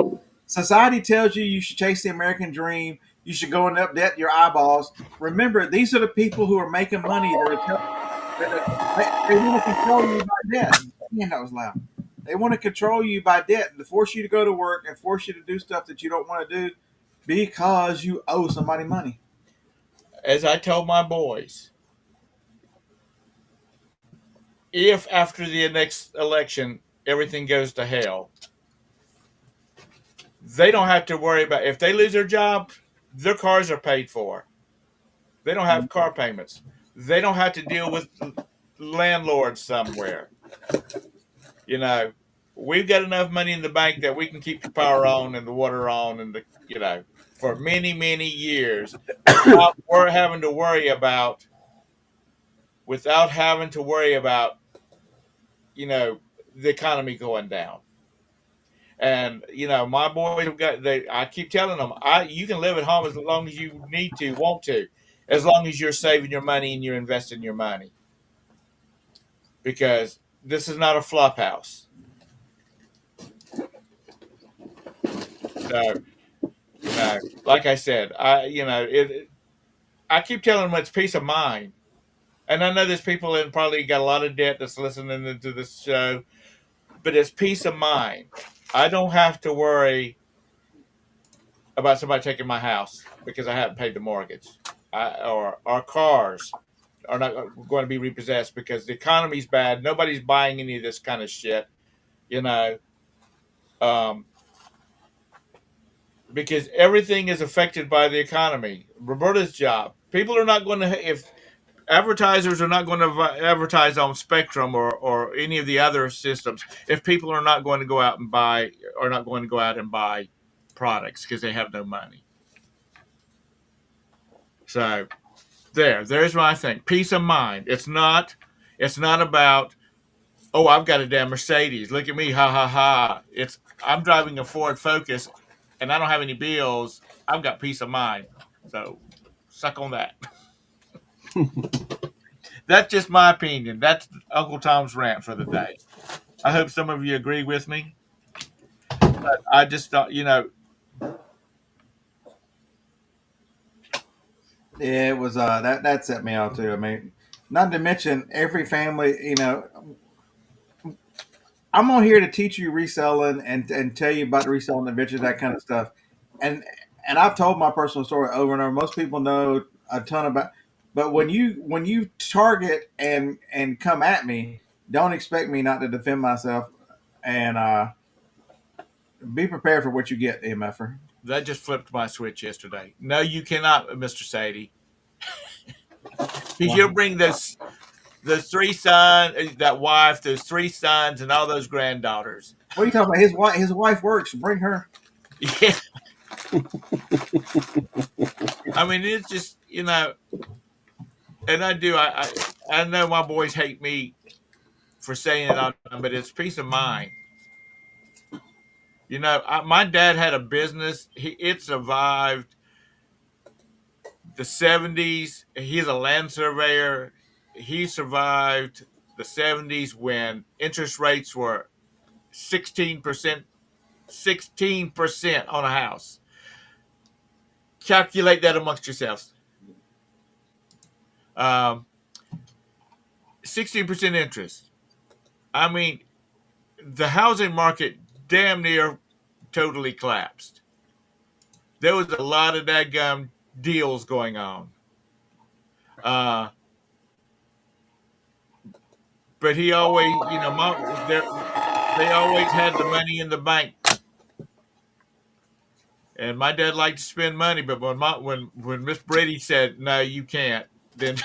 tells you should chase the American dream. You should go and up debt your eyeballs. Remember, these are the people who are making money. They want to control you by debt. Man, that was loud. They want to control you by debt to force you to go to work and force you to do stuff that you don't want to do because you owe somebody money. As I told my boys, if after the next election everything goes to hell, they don't have to worry about if they lose their job, their cars are paid for. They don't have car payments. They don't have to deal with landlords somewhere. You know, we've got enough money in the bank that we can keep the power on and the water on and the for many years without having to worry about you know the economy going down. And my boys have got. I keep telling them, you can live at home as long as you want to, as long as you're saving your money and you're investing your money, because this is not a flop house. So, like I said, I keep telling them it's peace of mind. And I know there's people that probably got a lot of debt that's listening to this show, but it's peace of mind. I don't have to worry about somebody taking my house because I haven't paid the mortgage, or our cars are not going to be repossessed because the economy's bad. Nobody's buying any of this kind of shit, you know, um, because everything is affected by the economy. Roberta's job. People are not going to, if advertisers are not going to advertise on Spectrum or any of the other systems, if people are not going to go out and buy, are not going to go out and buy products because they have no money. So there's my thing. Peace of mind. It's not about, oh, I've got a damn Mercedes. Look at me, ha ha ha. I'm driving a Ford Focus and I don't have any bills. I've got peace of mind. So suck on that. That's just my opinion. That's Uncle Tom's rant for the day. I hope some of you agree with me. But I just don't, Yeah, it was that set me off too. I mean, not to mention every family. I'm on here to teach you reselling and tell you about reselling adventures, that kind of stuff. And and I've told my personal story over and over. Most people know a ton about, but when you target and come at me, don't expect me not to defend myself, and be prepared for what you get, MFer. that just flipped my switch yesterday. No, you cannot, Mr. Sadie. Because you'll bring those three sons, that wife, those three sons, and all those granddaughters. What are you talking about? His wife works. Bring her. Yeah. I mean, it's just, and I know my boys hate me for saying it all the time, but it's peace of mind. My dad had a business. It survived the 70s. He's a land surveyor. He survived the 70s when interest rates were 16%, 16% on a house. Calculate that amongst yourselves. 16% interest. I mean, the housing market damn near totally collapsed. There was a lot of daggum deals going on. But he always, they always had the money in the bank. And my dad liked to spend money, but when Miss Brady said no, you can't, then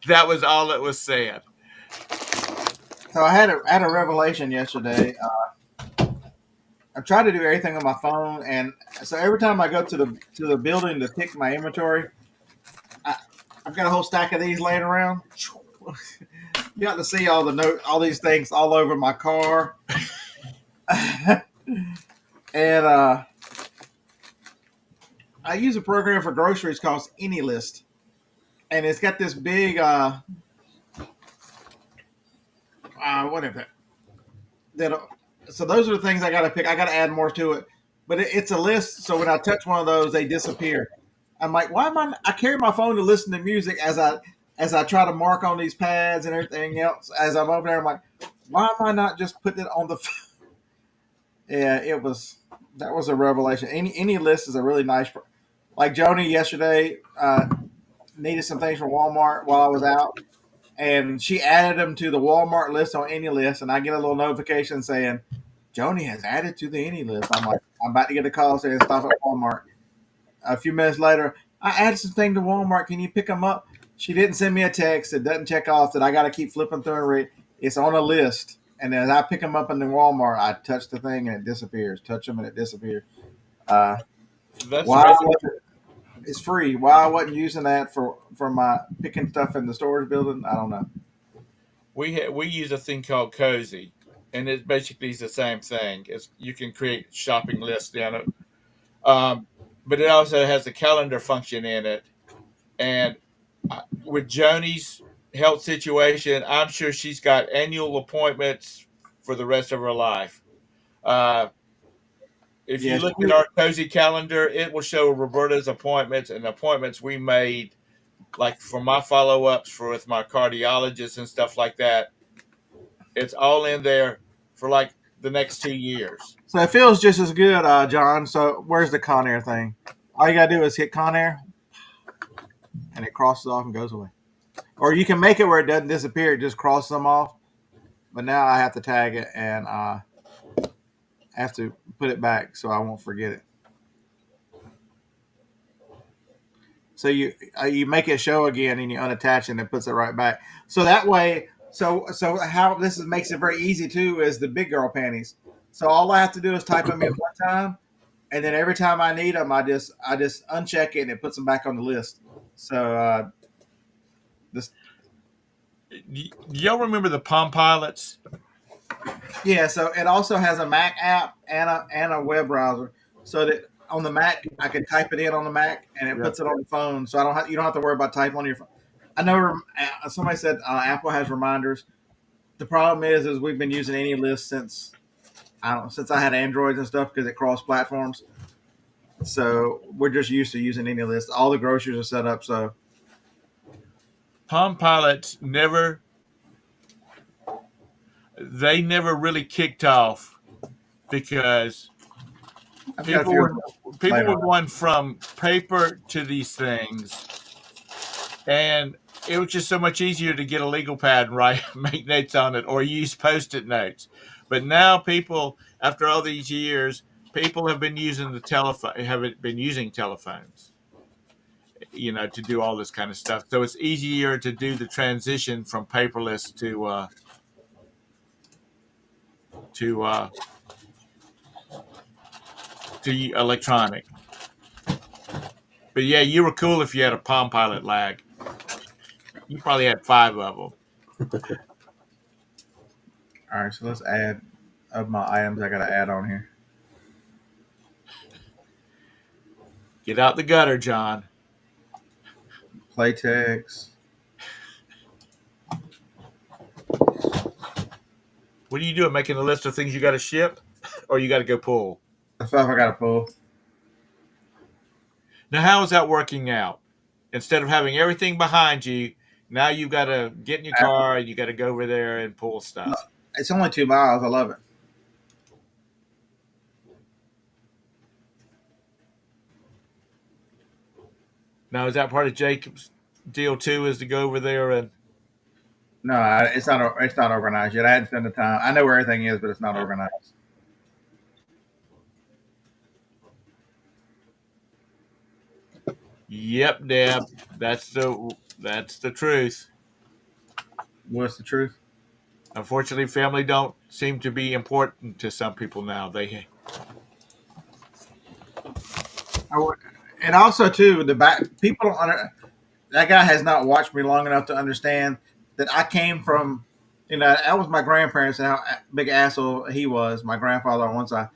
that was all that was said. So I had a revelation yesterday. I try to do everything on my phone, and so every time I go to the building to pick my inventory, I've got a whole stack of these laying around. You got to see all these things all over my car, and I use a program for groceries called AnyList, and it's got this big whatever that. So those are the things I got to pick. I got to add more to it, but it's a list. So when I touch one of those, they disappear. I'm like, why am I carry my phone to listen to music as I as I try to mark on these pads and everything else, as I'm over there, I'm like, why am I not just putting it on the? Yeah, that was a revelation. Any list is a really nice. Like Joni yesterday needed some things from Walmart while I was out, and she added them to the Walmart list on any list, and I get a little notification saying Joni has added to the any list. I'm like, I'm about to get a call saying stop at Walmart. A few minutes later, I added some things to Walmart. Can you pick them up? She didn't send me a text. It doesn't check off that I got to keep flipping through and read. It's on a list. And as I pick them up in the Walmart, I touch the thing and it disappears. Touch them and it disappears. Uh, That's why right. it's free? Why I wasn't using that for my picking stuff in the storage building? I don't know. We use a thing called Cozy, and it basically is the same thing. It's, you can create shopping lists down it, um, but it also has a calendar function in it. And with Joni's health situation, I'm sure she's got annual appointments for the rest of her life. Uh, if you Yeah, look at our Cozy calendar, it will show Roberta's appointments and appointments we made, like for my follow ups for with my cardiologist and stuff like that. It's all in there for like the next 2 years. so it feels just as good, John. So where's the Conair thing? All you gotta do is hit Conair, and it crosses off and goes away. Or you can make it where it doesn't disappear; it just crosses them off. But now I have to tag it and have to put it back so I won't forget it. So you make it show again and you unattach it and it puts it right back. So that way, so how this makes it very easy too is the big girl panties. So all I have to do is type them in one time, and then every time I need them, I just uncheck it and it puts them back on the list. So this Do y'all remember the Palm Pilots? yeah. So it also has a Mac app and a web browser, so that on the Mac I can type it in on the Mac and it Yeah. puts it on the phone. So you don't have to worry about typing on your phone. I know somebody said Apple has reminders. The problem is we've been using AnyList since I don't know, since I had Androids and stuff because it cross platforms. So we're just used to using AnyList. All the groceries are set up. So Palm Pilots never really kicked off because I've got a people few were people later. were going from paper to these things, and it was just so much easier to get a legal pad and write make notes on it or use post-it notes. But now people, after all these years, people have been using the telephone, have been using telephones, to do all this kind of stuff. So it's easier to do the transition from paperless to to electronic. But yeah, you were cool if you had a Palm Pilot lag. You probably had 5 of them. All right, so let's add of my items I got to add on here. Get out the gutter, John. Playtex. What are you doing? Making a list of things you got to ship, or you got to go pull? The stuff I got to pull. Now, how is that working out? Instead of having everything behind you, now you've got to get in your car and you got to go over there and pull stuff. It's only 2 miles. I love it. Now, is that part of Jacob's deal too? Is to go over there and? No, it's not. It's not organized yet. I hadn't spent the time. I know where everything is, but it's not organized. Yep, Deb. That's the truth. What's the truth? Unfortunately, family don't seem to be important to some people now. And also too, the back people don't that guy has not watched me long enough to understand that I came from, that was my grandparents and how big an asshole he was. My grandfather on one side.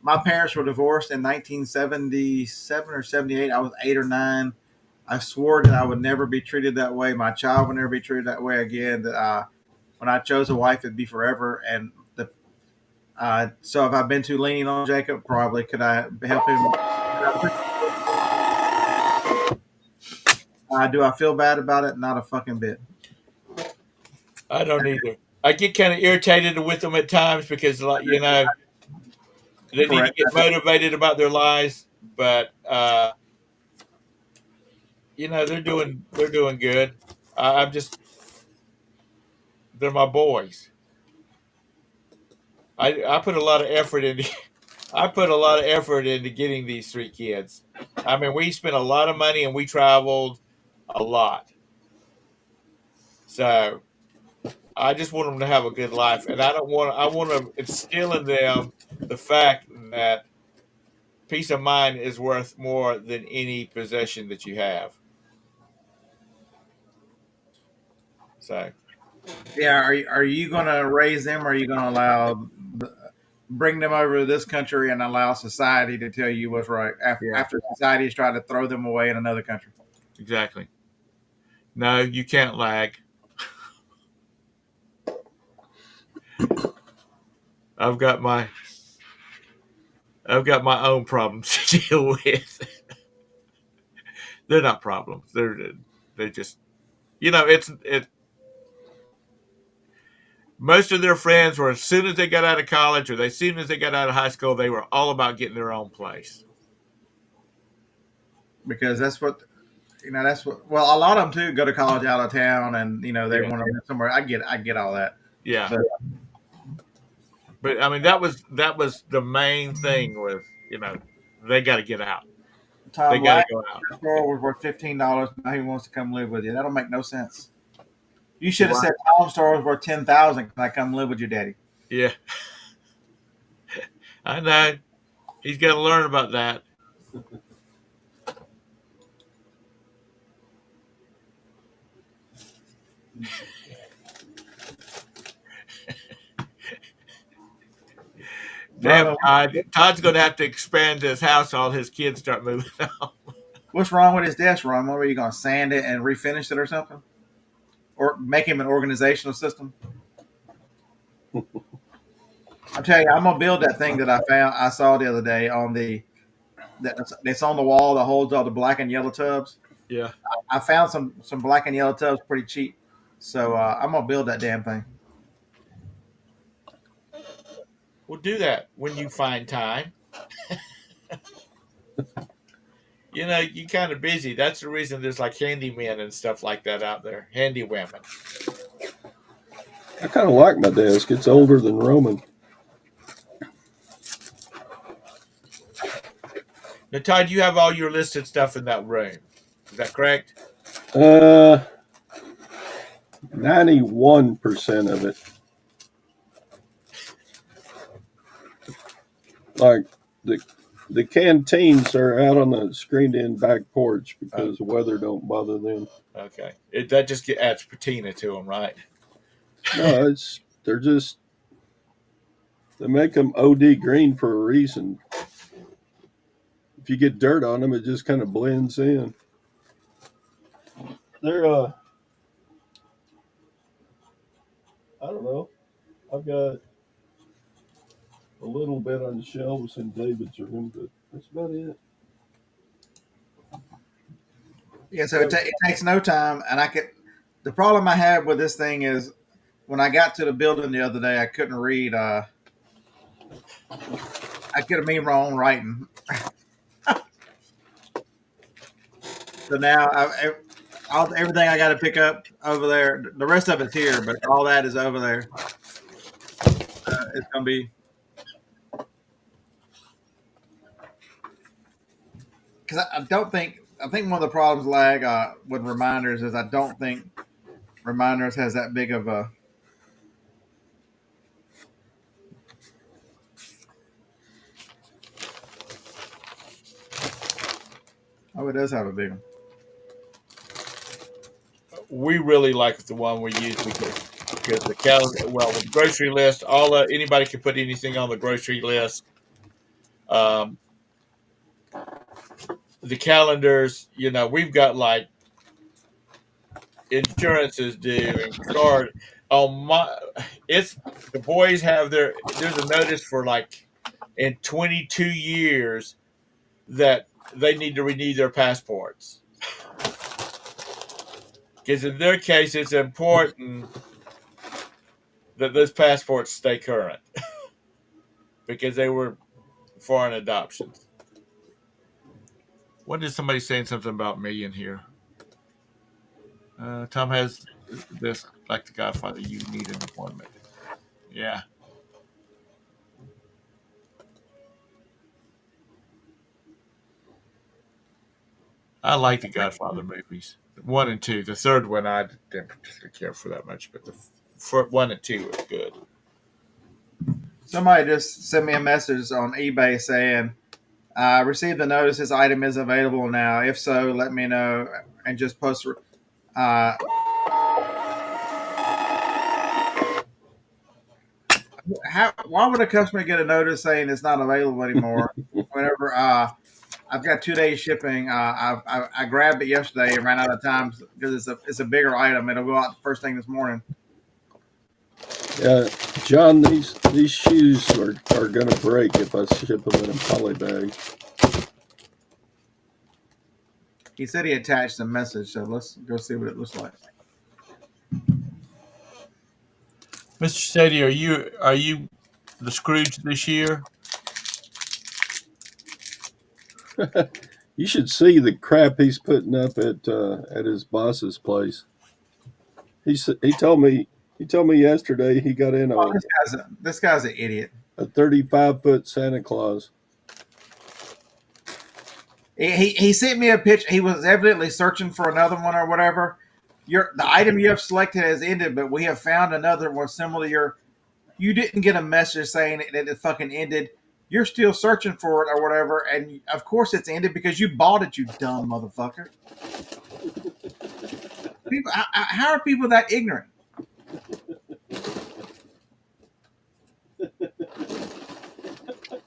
My parents were divorced in 1977 or 78. I was 8 or 9. I swore that I would never be treated that way. My child would never be treated that way again. That when I chose a wife, it'd be forever. And so if I've been too lenient on Jacob, probably could I help him? Do I feel bad about it? Not a fucking bit. I don't either. I get kind of irritated with them at times because, like, they need to Correct. get motivated about their lives, but they're doing good. I'm just they're my boys. I put a lot of effort into I put a lot of effort into getting these three kids. I mean, we spent a lot of money and we traveled a lot. So I just want them to have a good life, and I want to instill in them the fact that peace of mind is worth more than any possession that you have. So Yeah. Are you going to raise them, or are you going to bring them over to this country and allow society to tell you what's right yeah, after society is trying to throw them away in another country? exactly. No, you can't lag. I've got my I've got my own problems to deal with. They're not problems. They're just it. Most of their friends were as soon as they got out of college or as soon as they got out of high school, they were all about getting their own place. Because that's what That's what. Well, a lot of them too go to college out of town, and they Yeah, want to live somewhere. I get all that. yeah. But But I mean, that was the main thing with they got to get out. They Tom, got to last go out. year store was worth $15. Now he wants to come live with you. That'll make no sense. You should You're have right. said Tom's store was worth 10,000. Can I come live with your daddy? Yeah, I know. He's got to learn about that. Damn, Brother, Todd. Todd's going to have to expand his house. All his kids start moving out. what's wrong with his desk, Ron? What are you going to sand it and refinish it or something, or make him an organizational system? I'm telling you, I'm gonna build that thing that I saw the other day on that's on the wall that holds all the black and yellow tubs. Yeah. I found some black and yellow tubs pretty cheap, so I'm gonna build that damn thing. We'll do that when you find time. You're kind of busy. That's the reason there's like handymen and stuff like that out there. Handy women. I kind of like my desk. It's older than Roman. Now, Todd, you have all your listed stuff in that room. Is that correct? 91% of it. Like the canteens are out on the screened-in back porch because the weather don't bother them. Okay. That just adds patina to them, right? No, they make them OD green for a reason. If you get dirt on them, it just kind of blends in. They're I don't know. I've got a little bit on the shelves in David's room, but that's about it. Yeah, so it takes no time, and I could. The problem I have with this thing is when I got to the building the other day, I couldn't read. I could have made my own writing. So now everything I got to pick up over there. The rest of it's here, but all that is over there. It's gonna be because I don't think. I think one of the problems with reminders is I don't think reminders has that big of a. Oh, it does have a big one. We really like the one we use because the calendar, well, with the grocery list, anybody can put anything on the grocery list. Um, the calendars, we've got like insurances due and card on it's the boys have there's a notice for like in 22 years that they need to renew their passports. Because in their case, it's important that those passports stay current because they were foreign adoptions. What is somebody saying something about me in here? Thom has this like the Godfather. You need an appointment. Yeah, I like the Godfather movies. One and two. The third one I didn't particularly care for that much, but the one and two were good. Somebody just sent me a message on eBay saying, "I received the notice. This item is available now. If so, let me know." And just post. Uh, why would a customer get a notice saying it's not available anymore? Whenever I've got 2 days shipping, I grabbed it yesterday and ran out of time because it's a bigger item. It'll go out the first thing this morning. John, these shoes are going to break if I ship them in a poly bag. He said he attached a message, so let's go see what it looks like. Mr. Sadie, are you the Scrooge this year? You should see the crap he's putting up at his boss's place. He told me yesterday he got in Oh, this guy's an idiot. a 35-foot Santa Claus. He sent me a picture. He was evidently searching for another one or whatever. The item you have selected has ended, but we have found another one similar to your. You didn't get a message saying that it fucking ended. You're still searching for it or whatever, and of course it's ended because you bought it, you dumb motherfucker. People, how are people that ignorant?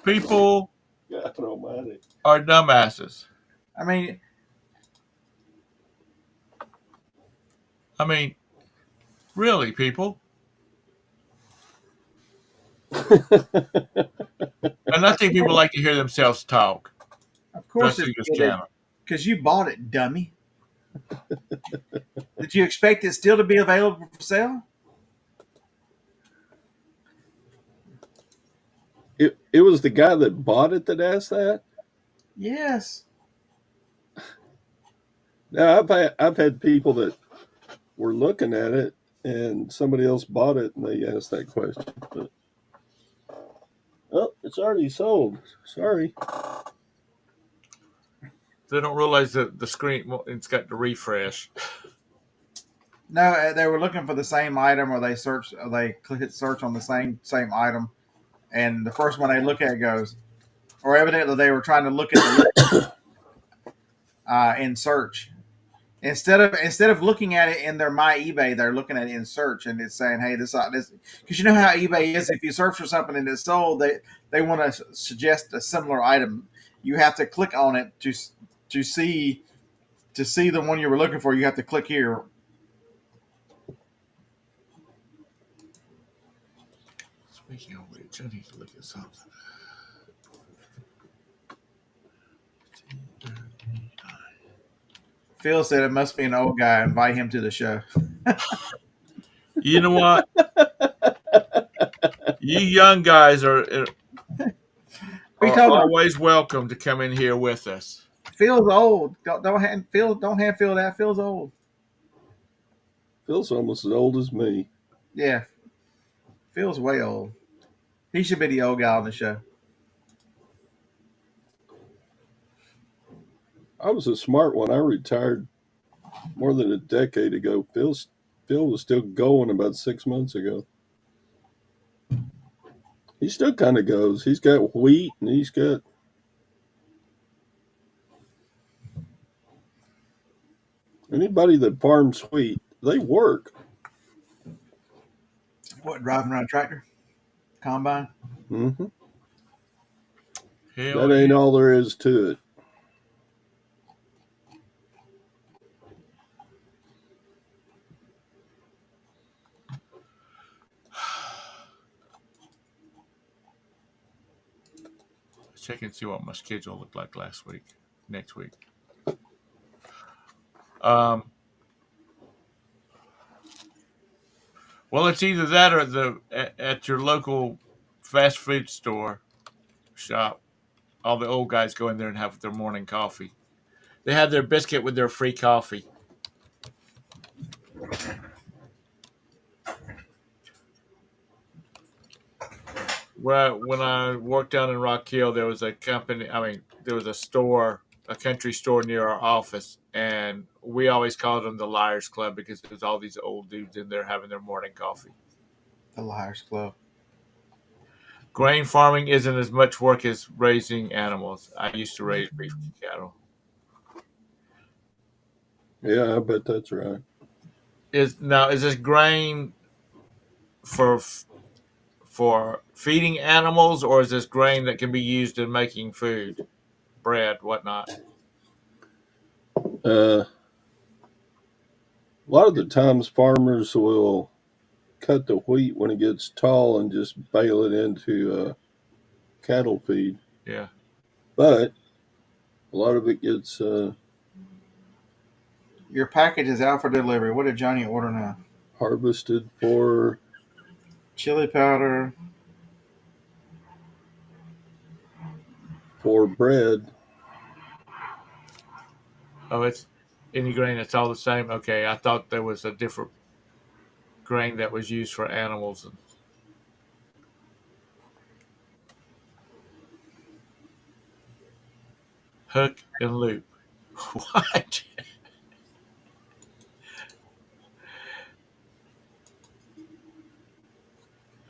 People God almighty. are dumbasses. I mean, really, people. And I think people like to hear themselves talk. of course Especially it's this channel. because you bought it, dummy. Did you expect it still to be available for sale? It was the guy that bought it that asked that. Yes. Now I've had people that were looking at it and somebody else bought it and they asked that question. But, oh, it's already sold. Sorry. They don't realize that the screen, it's got to refresh. No, they were looking for the same item, or they hit search on the same item, and the first one they look at goes, or evidently they were trying to look at the in search instead of looking at it in their My eBay, they're looking at it in search, and it's saying, hey, this because you know how eBay is. If you search for something and it's sold, they want to suggest a similar item. You have to click on it to see the one you were looking for. You have to click here. Speaking of which, I need to look at something. Phil said it must be an old guy. Invite him to the show. You know what? You young guys are always welcome to come in here with us. Phil's old. Don't hand Phil that. Phil's old. Phil's almost as old as me. Yeah. Phil's way old. He should be the old guy on the show. I was a smart one. I retired more than a decade ago. Phil was still going about 6 months ago. He still kind of goes. He's got wheat and he's got. Anybody that farms wheat, they work. What, driving around a tractor? Combine? Mm-hmm. Hell That ain't yeah. all there is to it. Check and see what my schedule looked like next week. Well, it's either that or at your local fast food store shop. All the old guys go in there and have their morning coffee. They have their biscuit with their free coffee. When I worked down in Rock Hill, there was a company. I mean, there was a store, a country store near our office, and we always called them the Liars Club because there's all these old dudes in there having their morning coffee. The Liars Club. Grain farming isn't as much work as raising animals. I used to raise beef cattle. Yeah, I bet that's right. Is this grain for for feeding animals, or is this grain that can be used in making food, bread, whatnot? A lot of the times, farmers will cut the wheat when it gets tall and just bale it into cattle feed. Yeah. But a lot of it gets Your package is out for delivery. What did Johnny order now? harvested for Chili powder. bread. Oh, it's any grain. It's all the same. Okay, I thought there was a different grain that was used for animals. And hook and loop. What?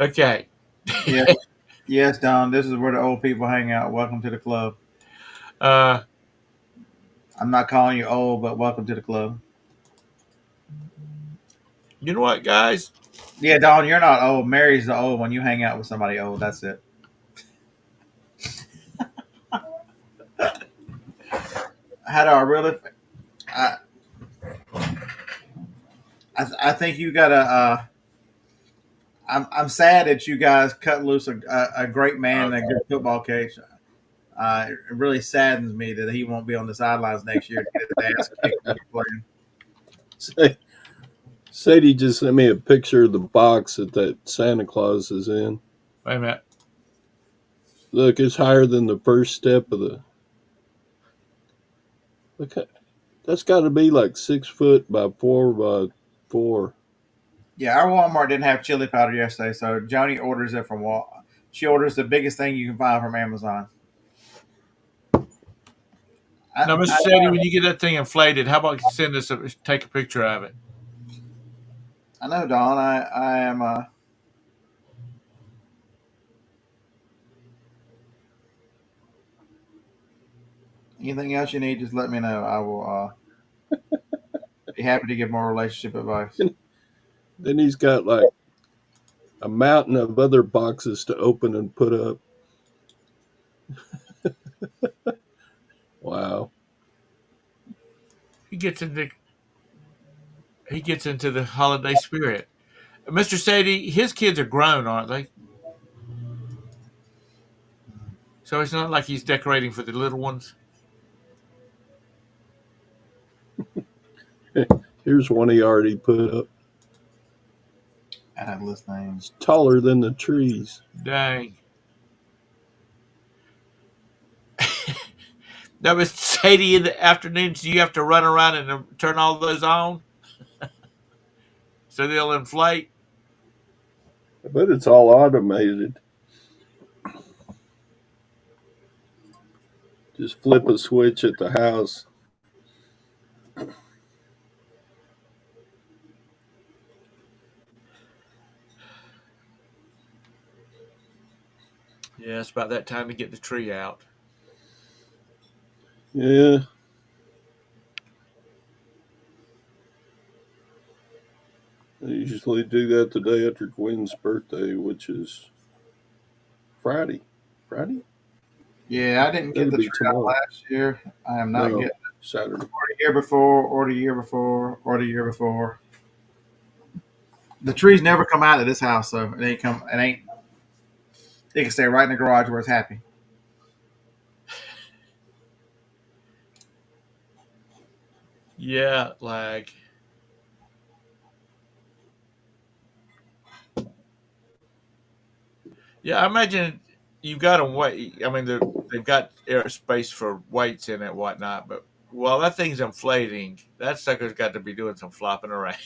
Okay. Yeah. Yes, Don. This is where the old people hang out. Welcome to the club. Uh, I'm not calling you old, but welcome to the club. you know what, guys? Yeah, Don, you're not old. Mary's the old one. You hang out with somebody old. That's it. How do I really? I I think you got to. I'm sad that you guys cut loose a great man and a good football coach. It really saddens me that he won't be on the sidelines next year to get his ass kicked when he's playing. Sadie just sent me a picture of the box that Santa Claus is in. Wait a minute. Look, it's higher than the first step of the. Look, that's got to be like 6 foot by 4 by 4. Yeah, our Walmart didn't have chili powder yesterday, so Joni orders it from Walmart. She orders the biggest thing you can find from Amazon. Now, Mr. Sadie, when you get that thing inflated, how about you send us take a picture of it? I know, Don. I am. Anything else you need, just let me know. I will be happy to give more relationship advice. Then he's got like a mountain of other boxes to open and put up. Wow. He gets into the holiday spirit. Mr. Sadie, his kids are grown, aren't they? So it's not like he's decorating for the little ones. Here's one he already put up. I have list names. It's taller than the trees. Dang. Now, Mr. Sadie, in the afternoons, do you have to run around and turn all those on so they'll inflate? I bet it's all automated. Just flip a switch at the house. Yeah, it's about that time to get the tree out. Yeah. I usually do that the day after Gwen's birthday, which is Friday. Friday? Yeah, I didn't get That'll the be tree out tomorrow. last year. I am not No, getting Saturday. or the year before, or the year before, or the year before. The trees never come out of this house, so it ain't come. It ain't. They can stay right in the garage where it's happy. Yeah, like Yeah, I imagine you've got them weight. I mean, they've got airspace for weights in it, whatnot. But while that thing's inflating, that sucker's got to be doing some flopping around.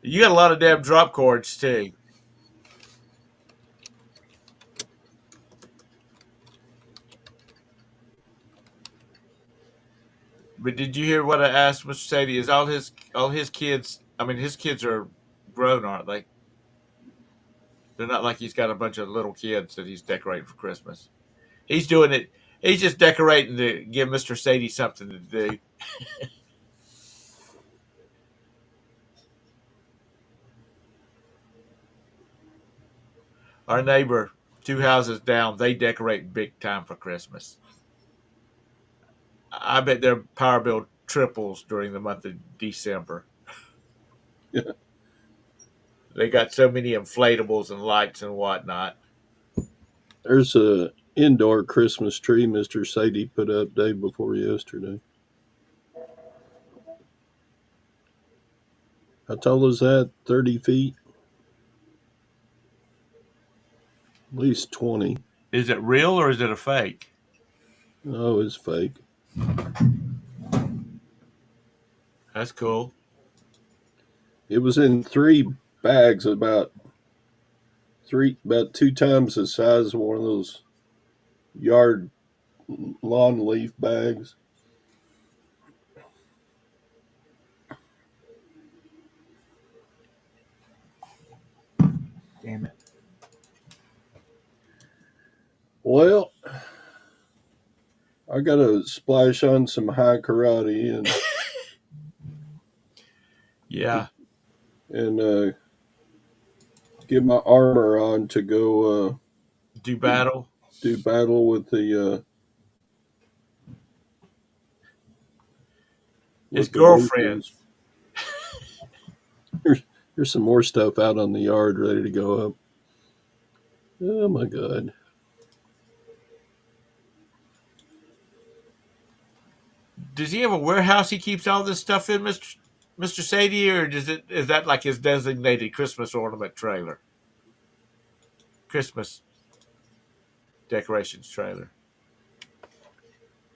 You got a lot of damn drop cords too. But did you hear what I asked Mr. Sadie? Is all his kids? I mean, his kids are grown, aren't they? They're not like he's got a bunch of little kids that he's decorating for Christmas. He's doing it. He's just decorating to give Mr. Sadie something to do. Our neighbor, two houses down, they decorate big time for Christmas. I bet their power bill triples during the month of December. Yeah. They got so many inflatables and lights and whatnot. There's a indoor Christmas tree Mr. Sadie put up day before yesterday. How tall is that? 30 feet? At least 20. Is it real or is it a fake? Oh, it's fake. That's cool. It was in 3 bags, about 2 times the size of one of those yard lawn leaf bags. Damn it. Well, I got to splash on some high karate Yeah. and get my armor on to go Do battle. do battle with the His with the girlfriend. roosters. There's some more stuff out on the yard ready to go up. Oh my god. Does he have a warehouse he keeps all this stuff in, Mr. Sadie, or is that like his designated Christmas ornament trailer? Christmas decorations trailer.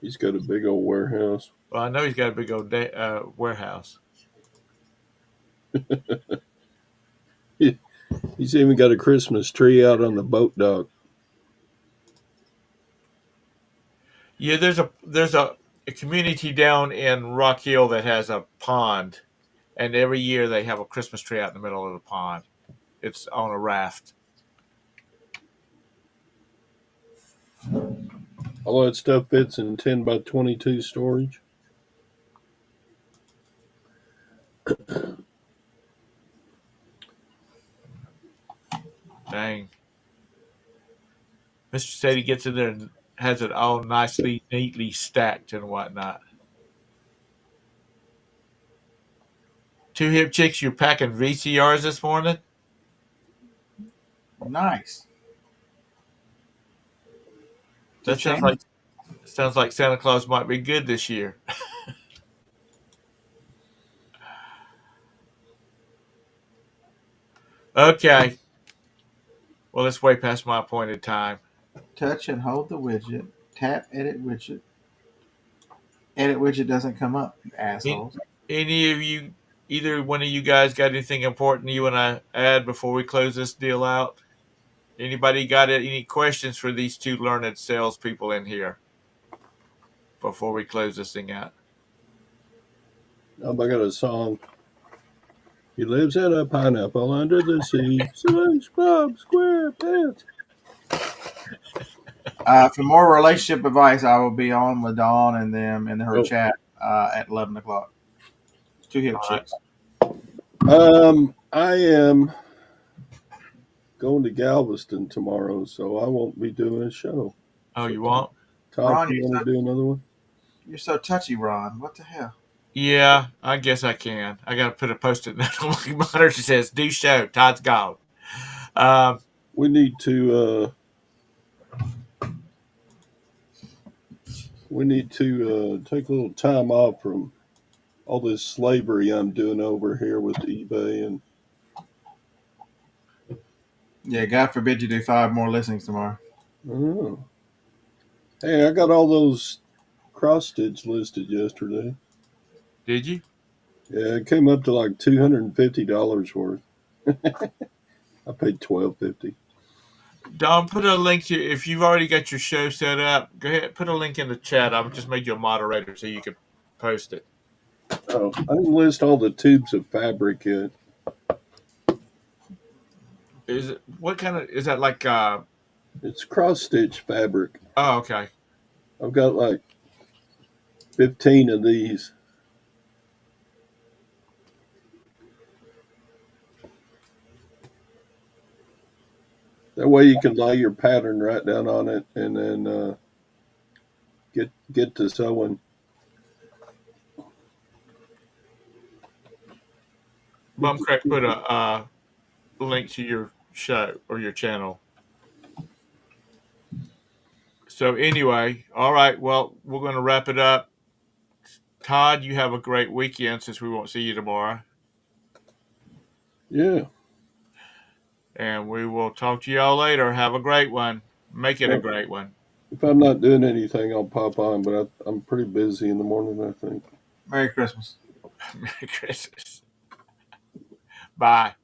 He's got a big old warehouse. Well, I know he's got a big old warehouse. He's even got a Christmas tree out on the boat dock. Yeah, there's a community down in Rock Hill that has a pond, and every year they have a Christmas tree out in the middle of the pond. It's on a raft. All that stuff fits in 10 by 22 storage. Dang. Mr. Sadie gets in there and has it all nicely, neatly stacked and whatnot. Two hip chicks, you're packing VCRs this morning? Nice. That sounds like Santa Claus might be good this year. Okay. Well, it's way past my appointed time. Touch and hold the widget. Tap edit widget. Edit widget doesn't come up, you Any, assholes. any of you, either one of you guys, got anything important you want to add before we close this deal out? Anybody got any questions for these two learned salespeople in here before we close this thing out? I got a song. He lives in a pineapple under the sea. SpongeBob SquarePants. For more relationship advice, I will be on with Dawn and them in her Oh. chat at 11 o'clock. Two hip chicks. I am going to Galveston tomorrow, so I won't be doing a show. Oh, you won't? Tom, Ron, you want to do another one? You're so touchy, Ron. What the hell? Yeah, I guess I can. I got to put a post-it note on my monitor. She says, "Do show. Todd's gone." We need to take a little time off from all this slavery I'm doing over here with eBay, and Yeah, God forbid you do 5 more listings tomorrow. oh. Hey, I got all those cross stitch listed yesterday. Did you? Yeah, it came up to like $250 worth. I paid $12.50. Don, put a link to if you've already got your show set up. Go ahead, put a link in the chat. I've just made you a moderator so you can post it. Oh, I didn't list all the tubes of fabric yet. Is it what kind of is that like? It's cross stitch fabric. Oh, okay. I've got like 15 of these. That way you can lay your pattern right down on it and then get to sewing. Bum Crack put a link to your show or your channel. So anyway, all right. Well, we're going to wrap it up. Todd, you have a great weekend since we won't see you tomorrow. Yeah. And we will talk to y'all later. Have a great one. Make it a Well, great one. if I'm not doing anything, I'll pop on, but I'm pretty busy in the morning, I think. Merry Christmas. Merry Christmas. Bye.